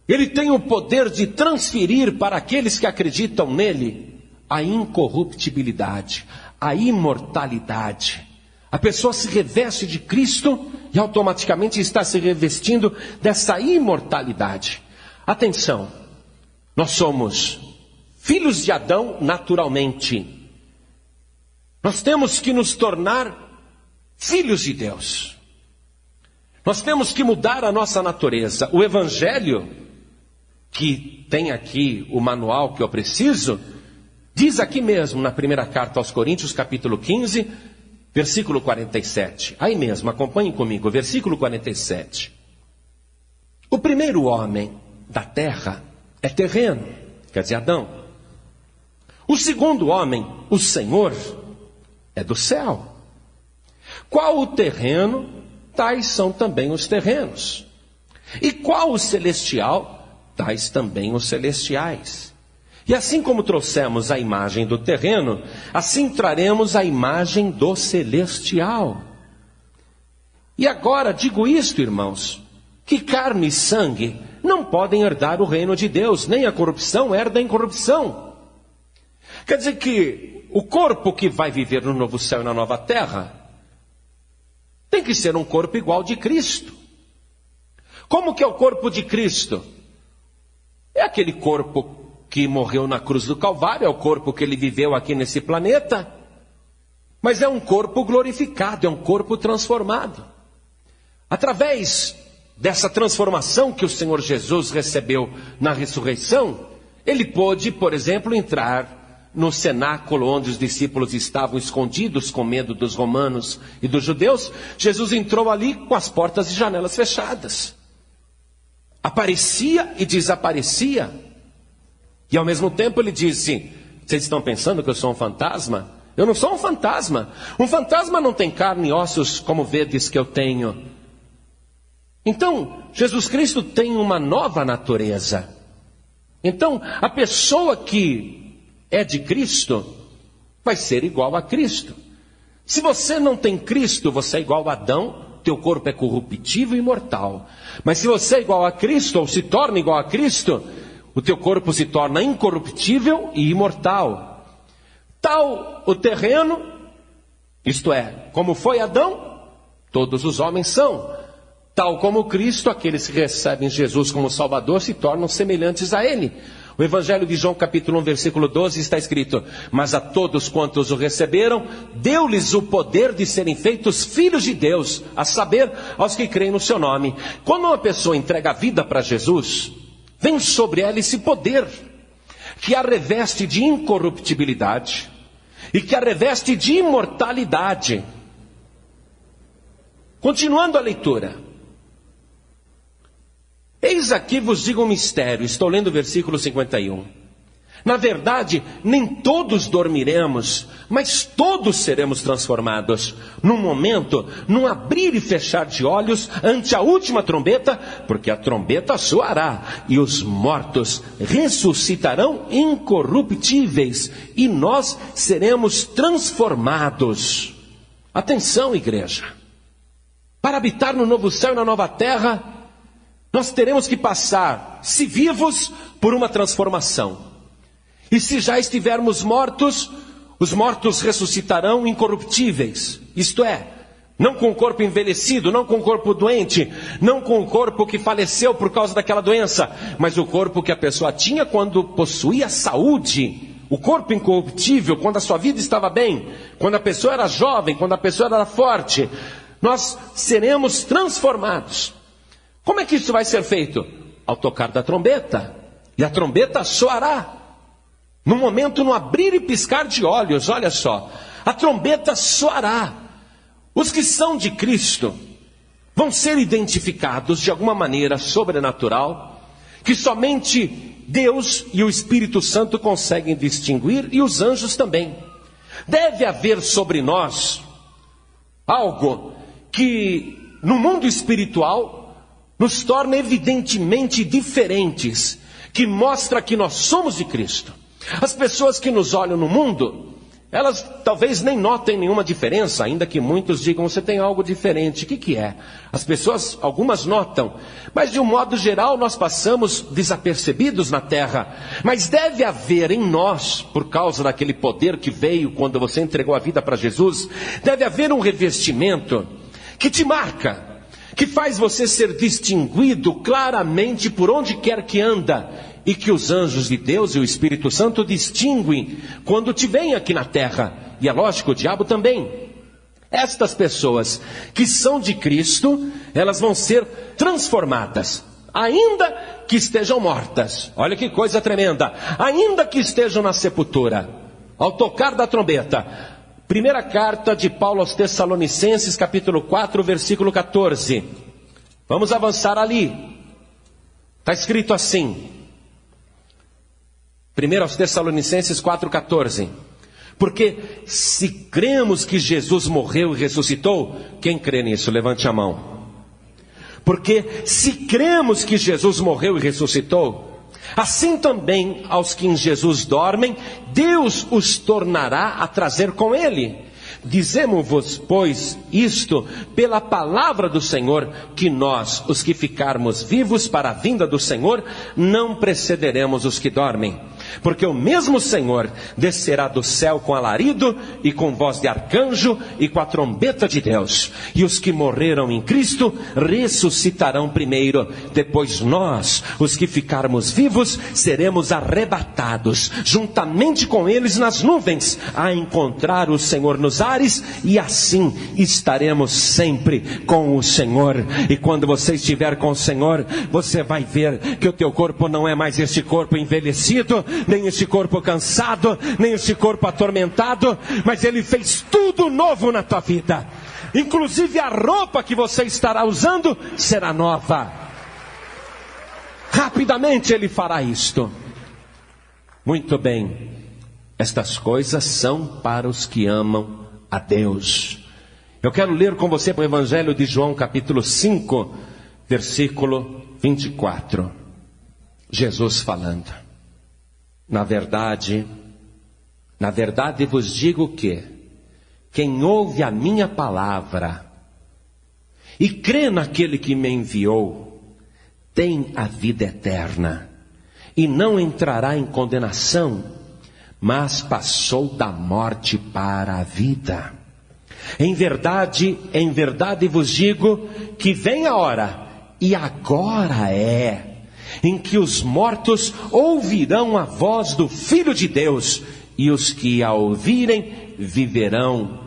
ele tem o poder de transferir para aqueles que acreditam nele a incorruptibilidade, a imortalidade. A pessoa se reveste de Cristo e automaticamente está se revestindo dessa imortalidade. Atenção, nós somos filhos de Adão naturalmente. Nós temos que nos tornar filhos de Deus. Nós temos que mudar a nossa natureza. O Evangelho, que tem aqui o manual que eu preciso, diz aqui mesmo na primeira carta aos Coríntios, capítulo 15, versículo 47. Aí mesmo, acompanhem comigo, versículo 47. O primeiro homem da terra é terreno, quer dizer, Adão. O segundo homem, o Senhor, é do céu. Qual o terreno, tais são também os terrenos. E qual o celestial, tais também os celestiais. E assim como trouxemos a imagem do terreno, assim traremos a imagem do celestial. E agora digo isto, irmãos, que carne e sangue não podem herdar o reino de Deus, nem a corrupção herda a incorrupção. Quer dizer que o corpo que vai viver no novo céu e na nova terra tem que ser um corpo igual de Cristo. Como que é o corpo de Cristo? É aquele corpo que morreu na cruz do Calvário, é o corpo que ele viveu aqui nesse planeta, mas é um corpo glorificado, é um corpo transformado. Através dessa transformação que o Senhor Jesus recebeu na ressurreição, ele pôde, por exemplo, entrar no cenáculo onde os discípulos estavam escondidos com medo dos romanos e dos judeus. Jesus entrou ali com as portas e janelas fechadas. Aparecia e desaparecia. E ao mesmo tempo ele disse: vocês estão pensando que eu sou um fantasma? Eu não sou um fantasma. Um fantasma não tem carne e ossos como vedes que eu tenho. Então, Jesus Cristo tem uma nova natureza. Então, a pessoa que é de Cristo vai ser igual a Cristo. Se você não tem Cristo, você é igual a Adão, teu corpo é corruptível e mortal. Mas se você é igual a Cristo, ou se torna igual a Cristo, o teu corpo se torna incorruptível e imortal. Tal o terreno, isto é, como foi Adão, todos os homens são. Tal como Cristo, aqueles que recebem Jesus como Salvador se tornam semelhantes a Ele. O Evangelho de João capítulo 1, versículo 12 está escrito: mas a todos quantos o receberam, deu-lhes o poder de serem feitos filhos de Deus, a saber, aos que creem no seu nome. Quando uma pessoa entrega a vida para Jesus, vem sobre ela esse poder, que a reveste de incorruptibilidade, e que a reveste de imortalidade. Continuando a leitura. Eis aqui vos digo um mistério, estou lendo o versículo 51. Na verdade, nem todos dormiremos, mas todos seremos transformados. Num momento, num abrir e fechar de olhos, ante a última trombeta, porque a trombeta soará, e os mortos ressuscitarão incorruptíveis, e nós seremos transformados. Atenção, igreja. Para habitar no novo céu e na nova terra, nós teremos que passar, se vivos, por uma transformação. E se já estivermos mortos, os mortos ressuscitarão incorruptíveis. Isto é, não com o corpo envelhecido, não com o corpo doente, não com o corpo que faleceu por causa daquela doença, mas o corpo que a pessoa tinha quando possuía saúde. O corpo incorruptível, quando a sua vida estava bem, quando a pessoa era jovem, quando a pessoa era forte. Nós seremos transformados. Como é que isso vai ser feito? Ao tocar da trombeta. E a trombeta soará. No momento, no abrir e piscar de olhos, olha só. A trombeta soará. Os que são de Cristo vão ser identificados de alguma maneira sobrenatural, que somente Deus e o Espírito Santo conseguem distinguir, e os anjos também. Deve haver sobre nós algo que no mundo espiritual nos torna evidentemente diferentes, que mostra que nós somos de Cristo. As pessoas que nos olham no mundo, elas talvez nem notem nenhuma diferença, ainda que muitos digam: você tem algo diferente. O que é? As pessoas, algumas notam, mas de um modo geral nós passamos desapercebidos na terra. Mas deve haver em nós, por causa daquele poder que veio quando você entregou a vida para Jesus, deve haver um revestimento que te marca, que faz você ser distinguido claramente por onde quer que anda, e que os anjos de Deus e o Espírito Santo distinguem quando te veem aqui na terra, e é lógico, o diabo também. Estas pessoas que são de Cristo, elas vão ser transformadas, ainda que estejam mortas. Olha que coisa tremenda. Ainda que estejam na sepultura, ao tocar da trombeta. Primeira carta de Paulo aos Tessalonicenses, capítulo 4, versículo 14. Vamos avançar ali. Está escrito assim. 1 aos Tessalonicenses 4, 14. Porque se cremos que Jesus morreu e ressuscitou, quem crê nisso? Levante a mão. Porque se cremos que Jesus morreu e ressuscitou, assim também aos que em Jesus dormem, Deus os tornará a trazer com Ele. Dizemos-vos, pois, isto pela palavra do Senhor, que nós, os que ficarmos vivos para a vinda do Senhor, não precederemos os que dormem. Porque o mesmo Senhor descerá do céu com alarido e com voz de arcanjo e com a trombeta de Deus. E os que morreram em Cristo ressuscitarão primeiro. Depois nós, os que ficarmos vivos, seremos arrebatados juntamente com eles nas nuvens, a encontrar o Senhor nos ares, e assim estaremos sempre com o Senhor. E quando você estiver com o Senhor, você vai ver que o teu corpo não é mais este corpo envelhecido, nem este corpo cansado, nem este corpo atormentado, mas Ele fez tudo novo na tua vida. Inclusive a roupa que você estará usando será nova. Rapidamente Ele fará isto. Muito bem, estas coisas são para os que amam a Deus. Eu quero ler com você o Evangelho de João, capítulo 5, versículo 24. Jesus falando. Na verdade vos digo que quem ouve a minha palavra e crê naquele que me enviou, tem a vida eterna e não entrará em condenação, mas passou da morte para a vida. Em verdade vos digo que vem a hora, e agora é, em que os mortos ouvirão a voz do Filho de Deus, e os que a ouvirem viverão.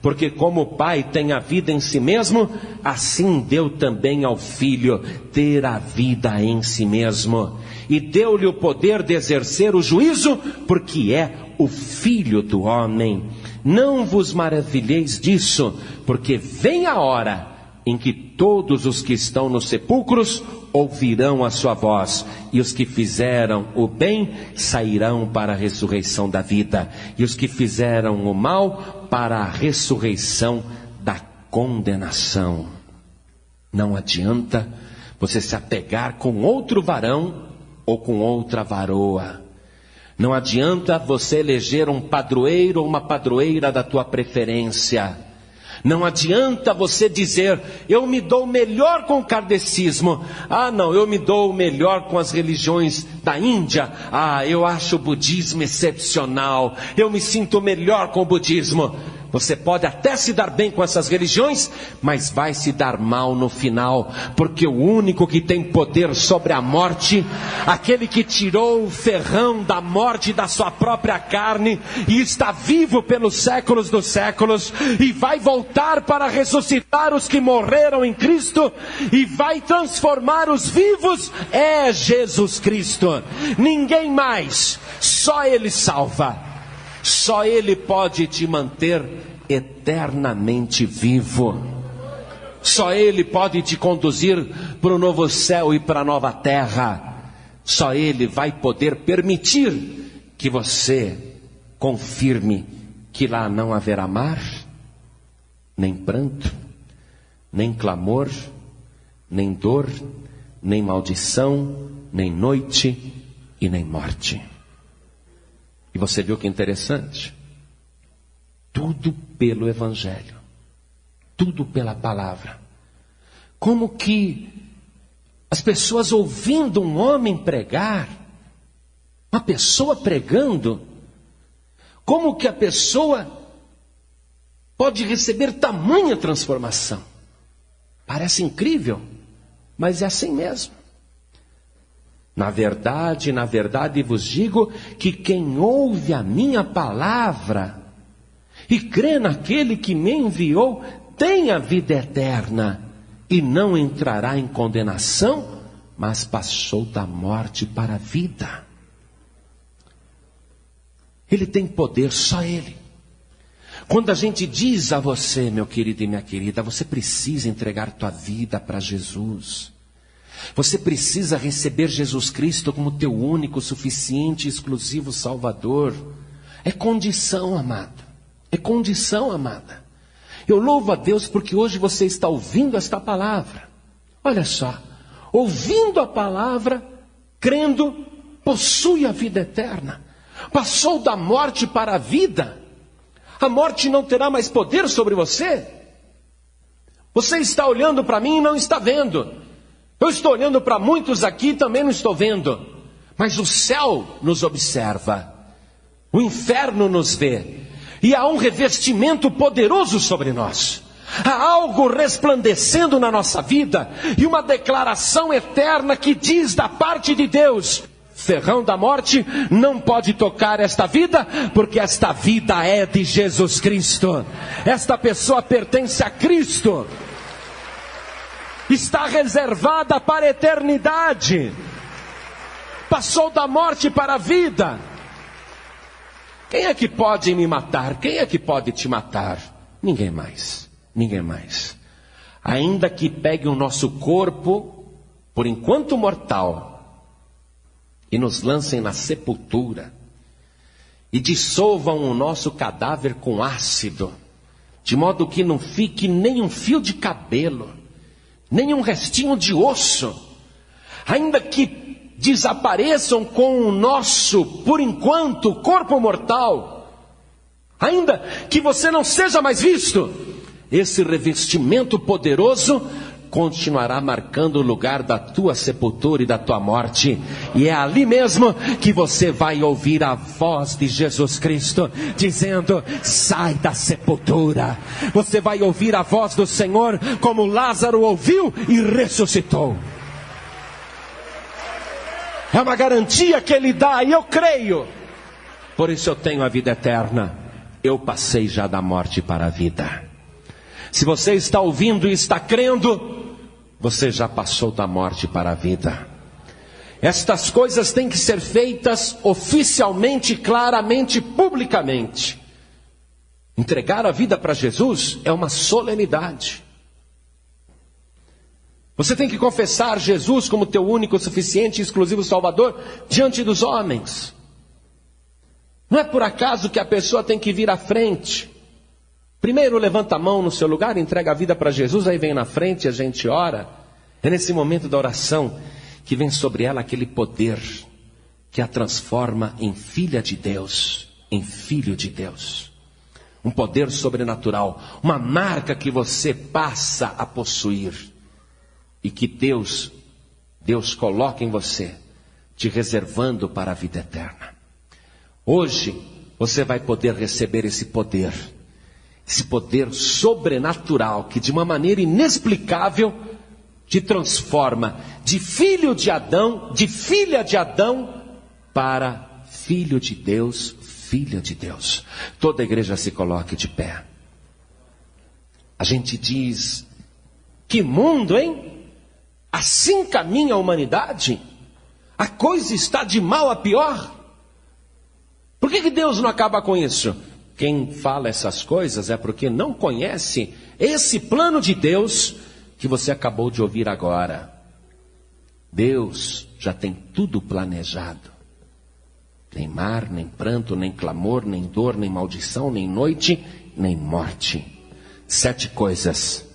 Porque como o Pai tem a vida em si mesmo, assim deu também ao Filho ter a vida em si mesmo. E deu-lhe o poder de exercer o juízo, porque é o Filho do homem. Não vos maravilheis disso, porque vem a hora em que todos os que estão nos sepulcros ouvirão a sua voz, e os que fizeram o bem sairão para a ressurreição da vida, e os que fizeram o mal para a ressurreição da condenação. Não adianta você se apegar com outro varão ou com outra varoa. Não adianta você eleger um padroeiro ou uma padroeira da tua preferência. Não adianta você dizer, eu me dou melhor com o kardecismo. Ah não, eu me dou melhor com as religiões da Índia. Ah, eu acho o budismo excepcional. Eu me sinto melhor com o budismo. Você pode até se dar bem com essas religiões, mas vai se dar mal no final, porque o único que tem poder sobre a morte, aquele que tirou o ferrão da morte da sua própria carne, e está vivo pelos séculos dos séculos, e vai voltar para ressuscitar os que morreram em Cristo, e vai transformar os vivos, é Jesus Cristo. Ninguém mais, só Ele salva. Só Ele pode te manter eternamente vivo. Só Ele pode te conduzir para o novo céu e para a nova terra. Só Ele vai poder permitir que você confirme que lá não haverá mar, nem pranto, nem clamor, nem dor, nem maldição, nem noite e nem morte. E você viu que interessante? Tudo pelo Evangelho. Tudo pela palavra. Como que as pessoas ouvindo um homem pregar, uma pessoa pregando, como que a pessoa pode receber tamanha transformação? Parece incrível, mas é assim mesmo. Na verdade vos digo que quem ouve a minha palavra e crê naquele que me enviou, tem a vida eterna e não entrará em condenação, mas passou da morte para a vida. Ele tem poder, só Ele. Quando a gente diz a você, meu querido e minha querida, você precisa entregar tua vida para Jesus. Você precisa receber Jesus Cristo como teu único, suficiente e exclusivo Salvador. É condição, amado. É condição, amada. Eu louvo a Deus porque hoje você está ouvindo esta palavra. Olha só, ouvindo a palavra, crendo, possui a vida eterna. Passou da morte para a vida. A morte não terá mais poder sobre você. Você está olhando para mim e não está vendo. Eu estou olhando para muitos aqui e também não estou vendo. Mas o céu nos observa. O inferno nos vê. E há um revestimento poderoso sobre nós. Há algo resplandecendo na nossa vida. E uma declaração eterna que diz da parte de Deus: ferrão da morte não pode tocar esta vida, porque esta vida é de Jesus Cristo. Esta pessoa pertence a Cristo. Está reservada para a eternidade. Passou da morte para a vida. Quem é que pode me matar? Quem é que pode te matar? Ninguém mais. Ninguém mais. Ainda que pegue o nosso corpo, por enquanto mortal, e nos lancem na sepultura, e dissolvam o nosso cadáver com ácido, de modo que não fique nem um fio de cabelo, nem um restinho de osso, ainda que desapareçam com o nosso, por enquanto, corpo mortal, ainda que você não seja mais visto, esse revestimento poderoso continuará marcando o lugar da tua sepultura e da tua morte, e é ali mesmo que você vai ouvir a voz de Jesus Cristo, dizendo: sai da sepultura. Você vai ouvir a voz do Senhor, como Lázaro ouviu e ressuscitou. É uma garantia que Ele dá, e eu creio. Por isso eu tenho a vida eterna. Eu passei já da morte para a vida. Se você está ouvindo e está crendo, você já passou da morte para a vida. Estas coisas têm que ser feitas oficialmente, claramente, publicamente. Entregar a vida para Jesus é uma solenidade. Você tem que confessar Jesus como teu único, suficiente e exclusivo Salvador diante dos homens. Não é por acaso que a pessoa tem que vir à frente. Primeiro levanta a mão no seu lugar, entrega a vida para Jesus, aí vem na frente e a gente ora. É nesse momento da oração que vem sobre ela aquele poder que a transforma em filha de Deus, em filho de Deus. Um poder sobrenatural, uma marca que você passa a possuir. E que Deus coloca em você, te reservando para a vida eterna. Hoje, você vai poder receber esse poder sobrenatural, que de uma maneira inexplicável, te transforma de filho de Adão, de filha de Adão, para filho de Deus, filha de Deus. Toda a igreja se coloque de pé. A gente diz: que mundo, hein? Assim caminha a humanidade? A coisa está de mal a pior? Por que Deus não acaba com isso? Quem fala essas coisas é porque não conhece esse plano de Deus que você acabou de ouvir agora. Deus já tem tudo planejado. Nem mar, nem pranto, nem clamor, nem dor, nem maldição, nem noite, nem morte. 7 coisas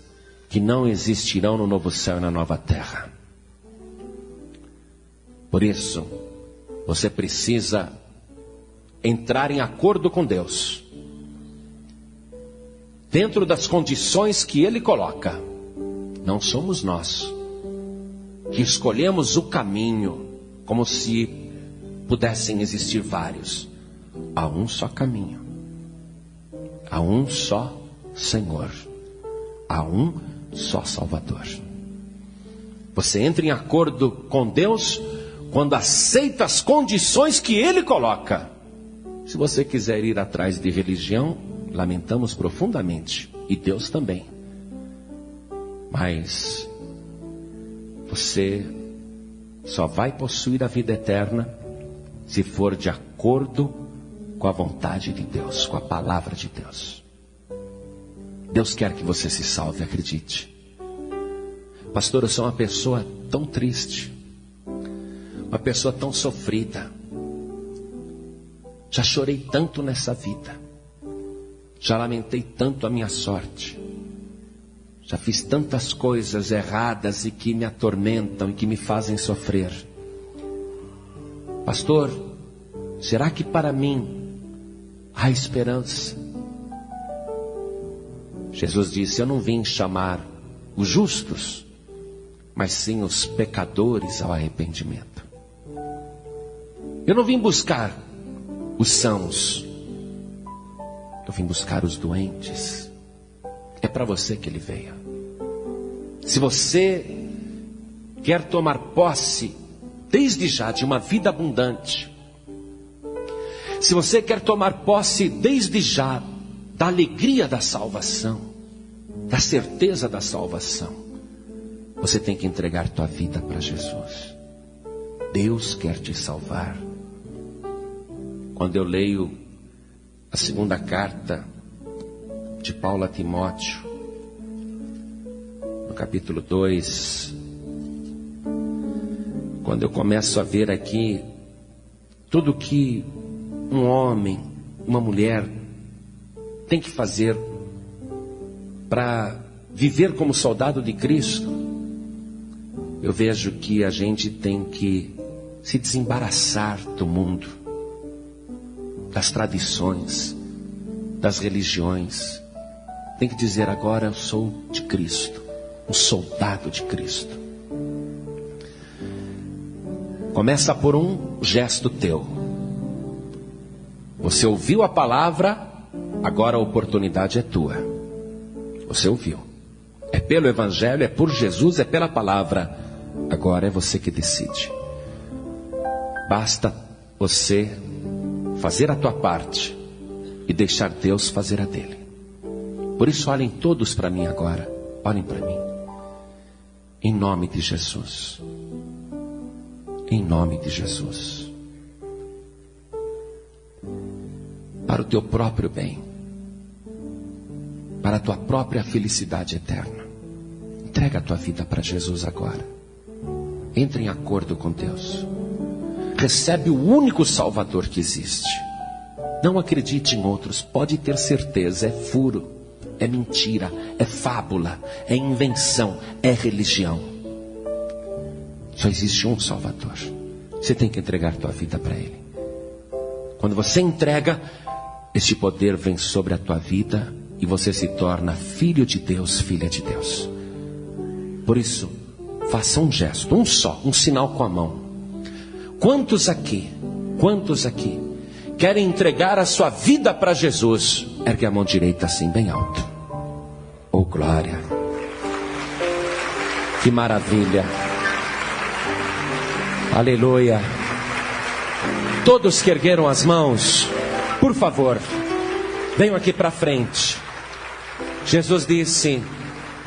que não existirão no novo céu e na nova terra. Por isso, você precisa entrar em acordo com Deus, dentro das condições que Ele coloca. Não somos nós que escolhemos o caminho, como se pudessem existir vários. Há um só caminho, há um só Senhor, há um só Salvador. Você entra em acordo com Deus quando aceita as condições que Ele coloca. Se você quiser ir atrás de religião, lamentamos profundamente, e Deus também. Mas você só vai possuir a vida eterna se for de acordo com a vontade de Deus, com a palavra de Deus. Deus quer que você se salve, acredite. Pastor, eu sou uma pessoa tão triste, uma pessoa tão sofrida. Já chorei tanto nessa vida. Já lamentei tanto a minha sorte. Já fiz tantas coisas erradas e que me atormentam e que me fazem sofrer. Pastor, será que para mim há esperança? Jesus disse: eu não vim chamar os justos, mas sim os pecadores ao arrependimento. Eu não vim buscar os sãos, eu vim buscar os doentes. É para você que ele veio. Se você quer tomar posse desde já de uma vida abundante, se você quer tomar posse desde já da alegria da salvação, da certeza da salvação, você tem que entregar tua vida para Jesus. Deus quer te salvar. Quando eu leio a segunda carta de Paulo a Timóteo, no capítulo 2, quando eu começo a ver aqui tudo que um homem, uma mulher tem que fazer para viver como soldado de Cristo, eu vejo que a gente tem que se desembaraçar do mundo, das tradições, das religiões. Tem que dizer: agora eu sou de Cristo, um soldado de Cristo. Começa por um gesto teu. Você ouviu a palavra, agora a oportunidade é tua. Você ouviu. É pelo Evangelho, é por Jesus, é pela palavra. Agora é você que decide. Basta você fazer a tua parte e deixar Deus fazer a dele. Por isso olhem todos para mim agora. Olhem para mim. Em nome de Jesus. Em nome de Jesus. Para o teu próprio bem. Para a tua própria felicidade eterna. Entrega a tua vida para Jesus agora. Entre em acordo com Deus. Recebe o único Salvador que existe. Não acredite em outros. Pode ter certeza, é furo, é mentira, é fábula, é invenção, é religião. Só existe um Salvador. Você tem que entregar tua vida para Ele. Quando você entrega, este poder vem sobre a tua vida e você se torna filho de Deus, filha de Deus. Por isso, faça um gesto, um só, um sinal com a mão. Quantos aqui querem entregar a sua vida para Jesus? Ergue a mão direita assim, bem alto. Oh, glória! Que maravilha! Aleluia! Todos que ergueram as mãos, por favor, venham aqui para frente. Jesus disse: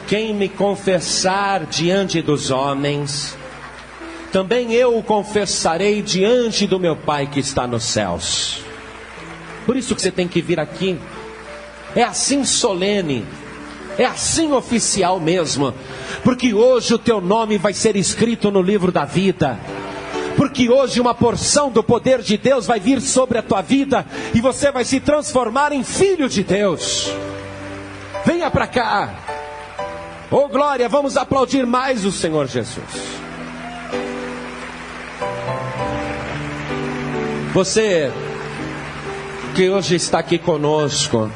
quem me confessar diante dos homens, também eu o confessarei diante do meu Pai que está nos céus. Por isso que você tem que vir aqui. É assim solene, é assim oficial mesmo, porque hoje o teu nome vai ser escrito no livro da vida. Porque hoje uma porção do poder de Deus vai vir sobre a tua vida e você vai se transformar em filho de Deus. Venha para cá. Oh, glória, vamos aplaudir mais o Senhor Jesus. Você que hoje está aqui conosco,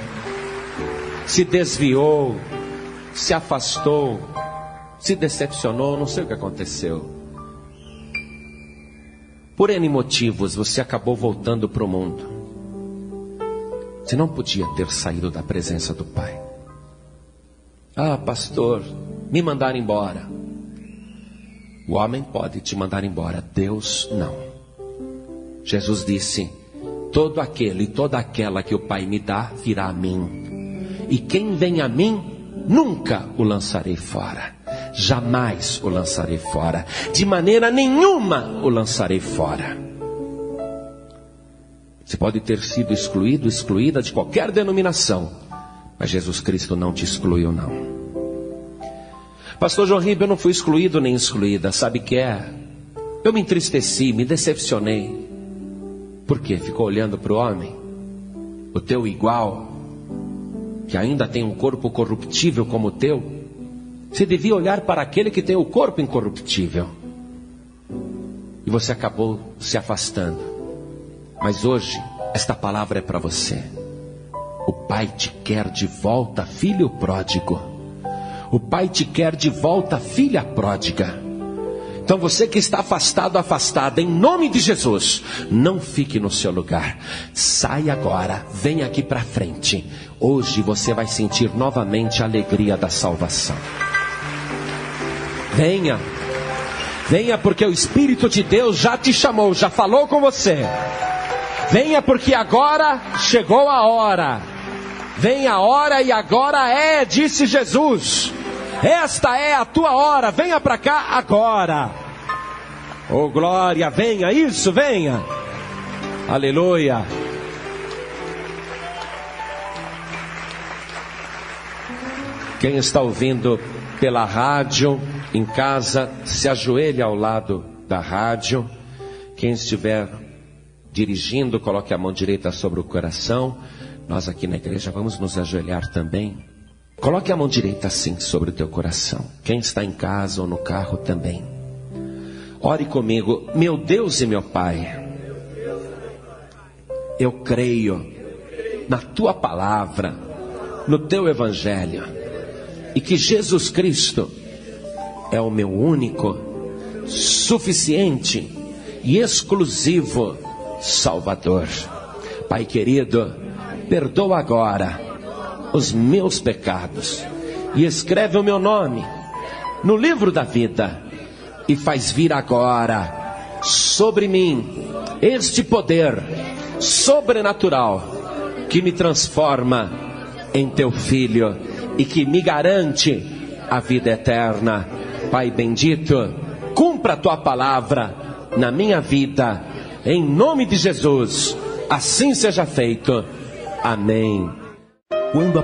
se desviou, se afastou, se decepcionou, não sei o que aconteceu. Por N motivos você acabou voltando para o mundo. Você não podia ter saído da presença do Pai. Ah, pastor, me mandaram embora. O homem pode te mandar embora, Deus não. Jesus disse: todo aquele e toda aquela que o Pai me dá virá a mim, e quem vem a mim nunca o lançarei fora. Jamais o lançarei fora. De maneira nenhuma o lançarei fora. Você pode ter sido excluído, excluída de qualquer denominação, mas Jesus Cristo não te excluiu, não. Pastor João Ribeiro, eu não fui excluído nem excluída. Sabe o que é? Eu me entristeci, me decepcionei. Por quê? Ficou olhando para o homem, o teu igual, que ainda tem um corpo corruptível como o teu. Você devia olhar para aquele que tem o corpo incorruptível. E você acabou se afastando. Mas hoje, esta palavra é para você. O Pai te quer de volta, filho pródigo. O Pai te quer de volta, filha pródiga. Então você que está afastado, afastada, em nome de Jesus, não fique no seu lugar. Saia agora, venha aqui para frente. Hoje você vai sentir novamente a alegria da salvação. Venha, venha porque o Espírito de Deus já te chamou, já falou com você. Venha porque agora chegou a hora. Vem a hora e agora é, disse Jesus. Esta é a tua hora, venha para cá agora. Oh glória, venha, isso, venha. Aleluia. Quem está ouvindo pela rádio, em casa, se ajoelhe ao lado da rádio. Quem estiver dirigindo, coloque a mão direita sobre o coração. Nós aqui na igreja vamos nos ajoelhar também. Coloque a mão direita assim sobre o teu coração. Quem está em casa ou no carro também. Ore comigo. Meu Deus e meu Pai, eu creio na tua palavra, no teu evangelho, e que Jesus Cristo é o meu único, suficiente e exclusivo Salvador. Pai querido, perdoa agora os meus pecados e escreve o meu nome no livro da vida e faz vir agora sobre mim este poder sobrenatural que me transforma em teu filho e que me garante a vida eterna. Pai bendito, cumpra a tua palavra na minha vida, em nome de Jesus, assim seja feito. Amém. Quando a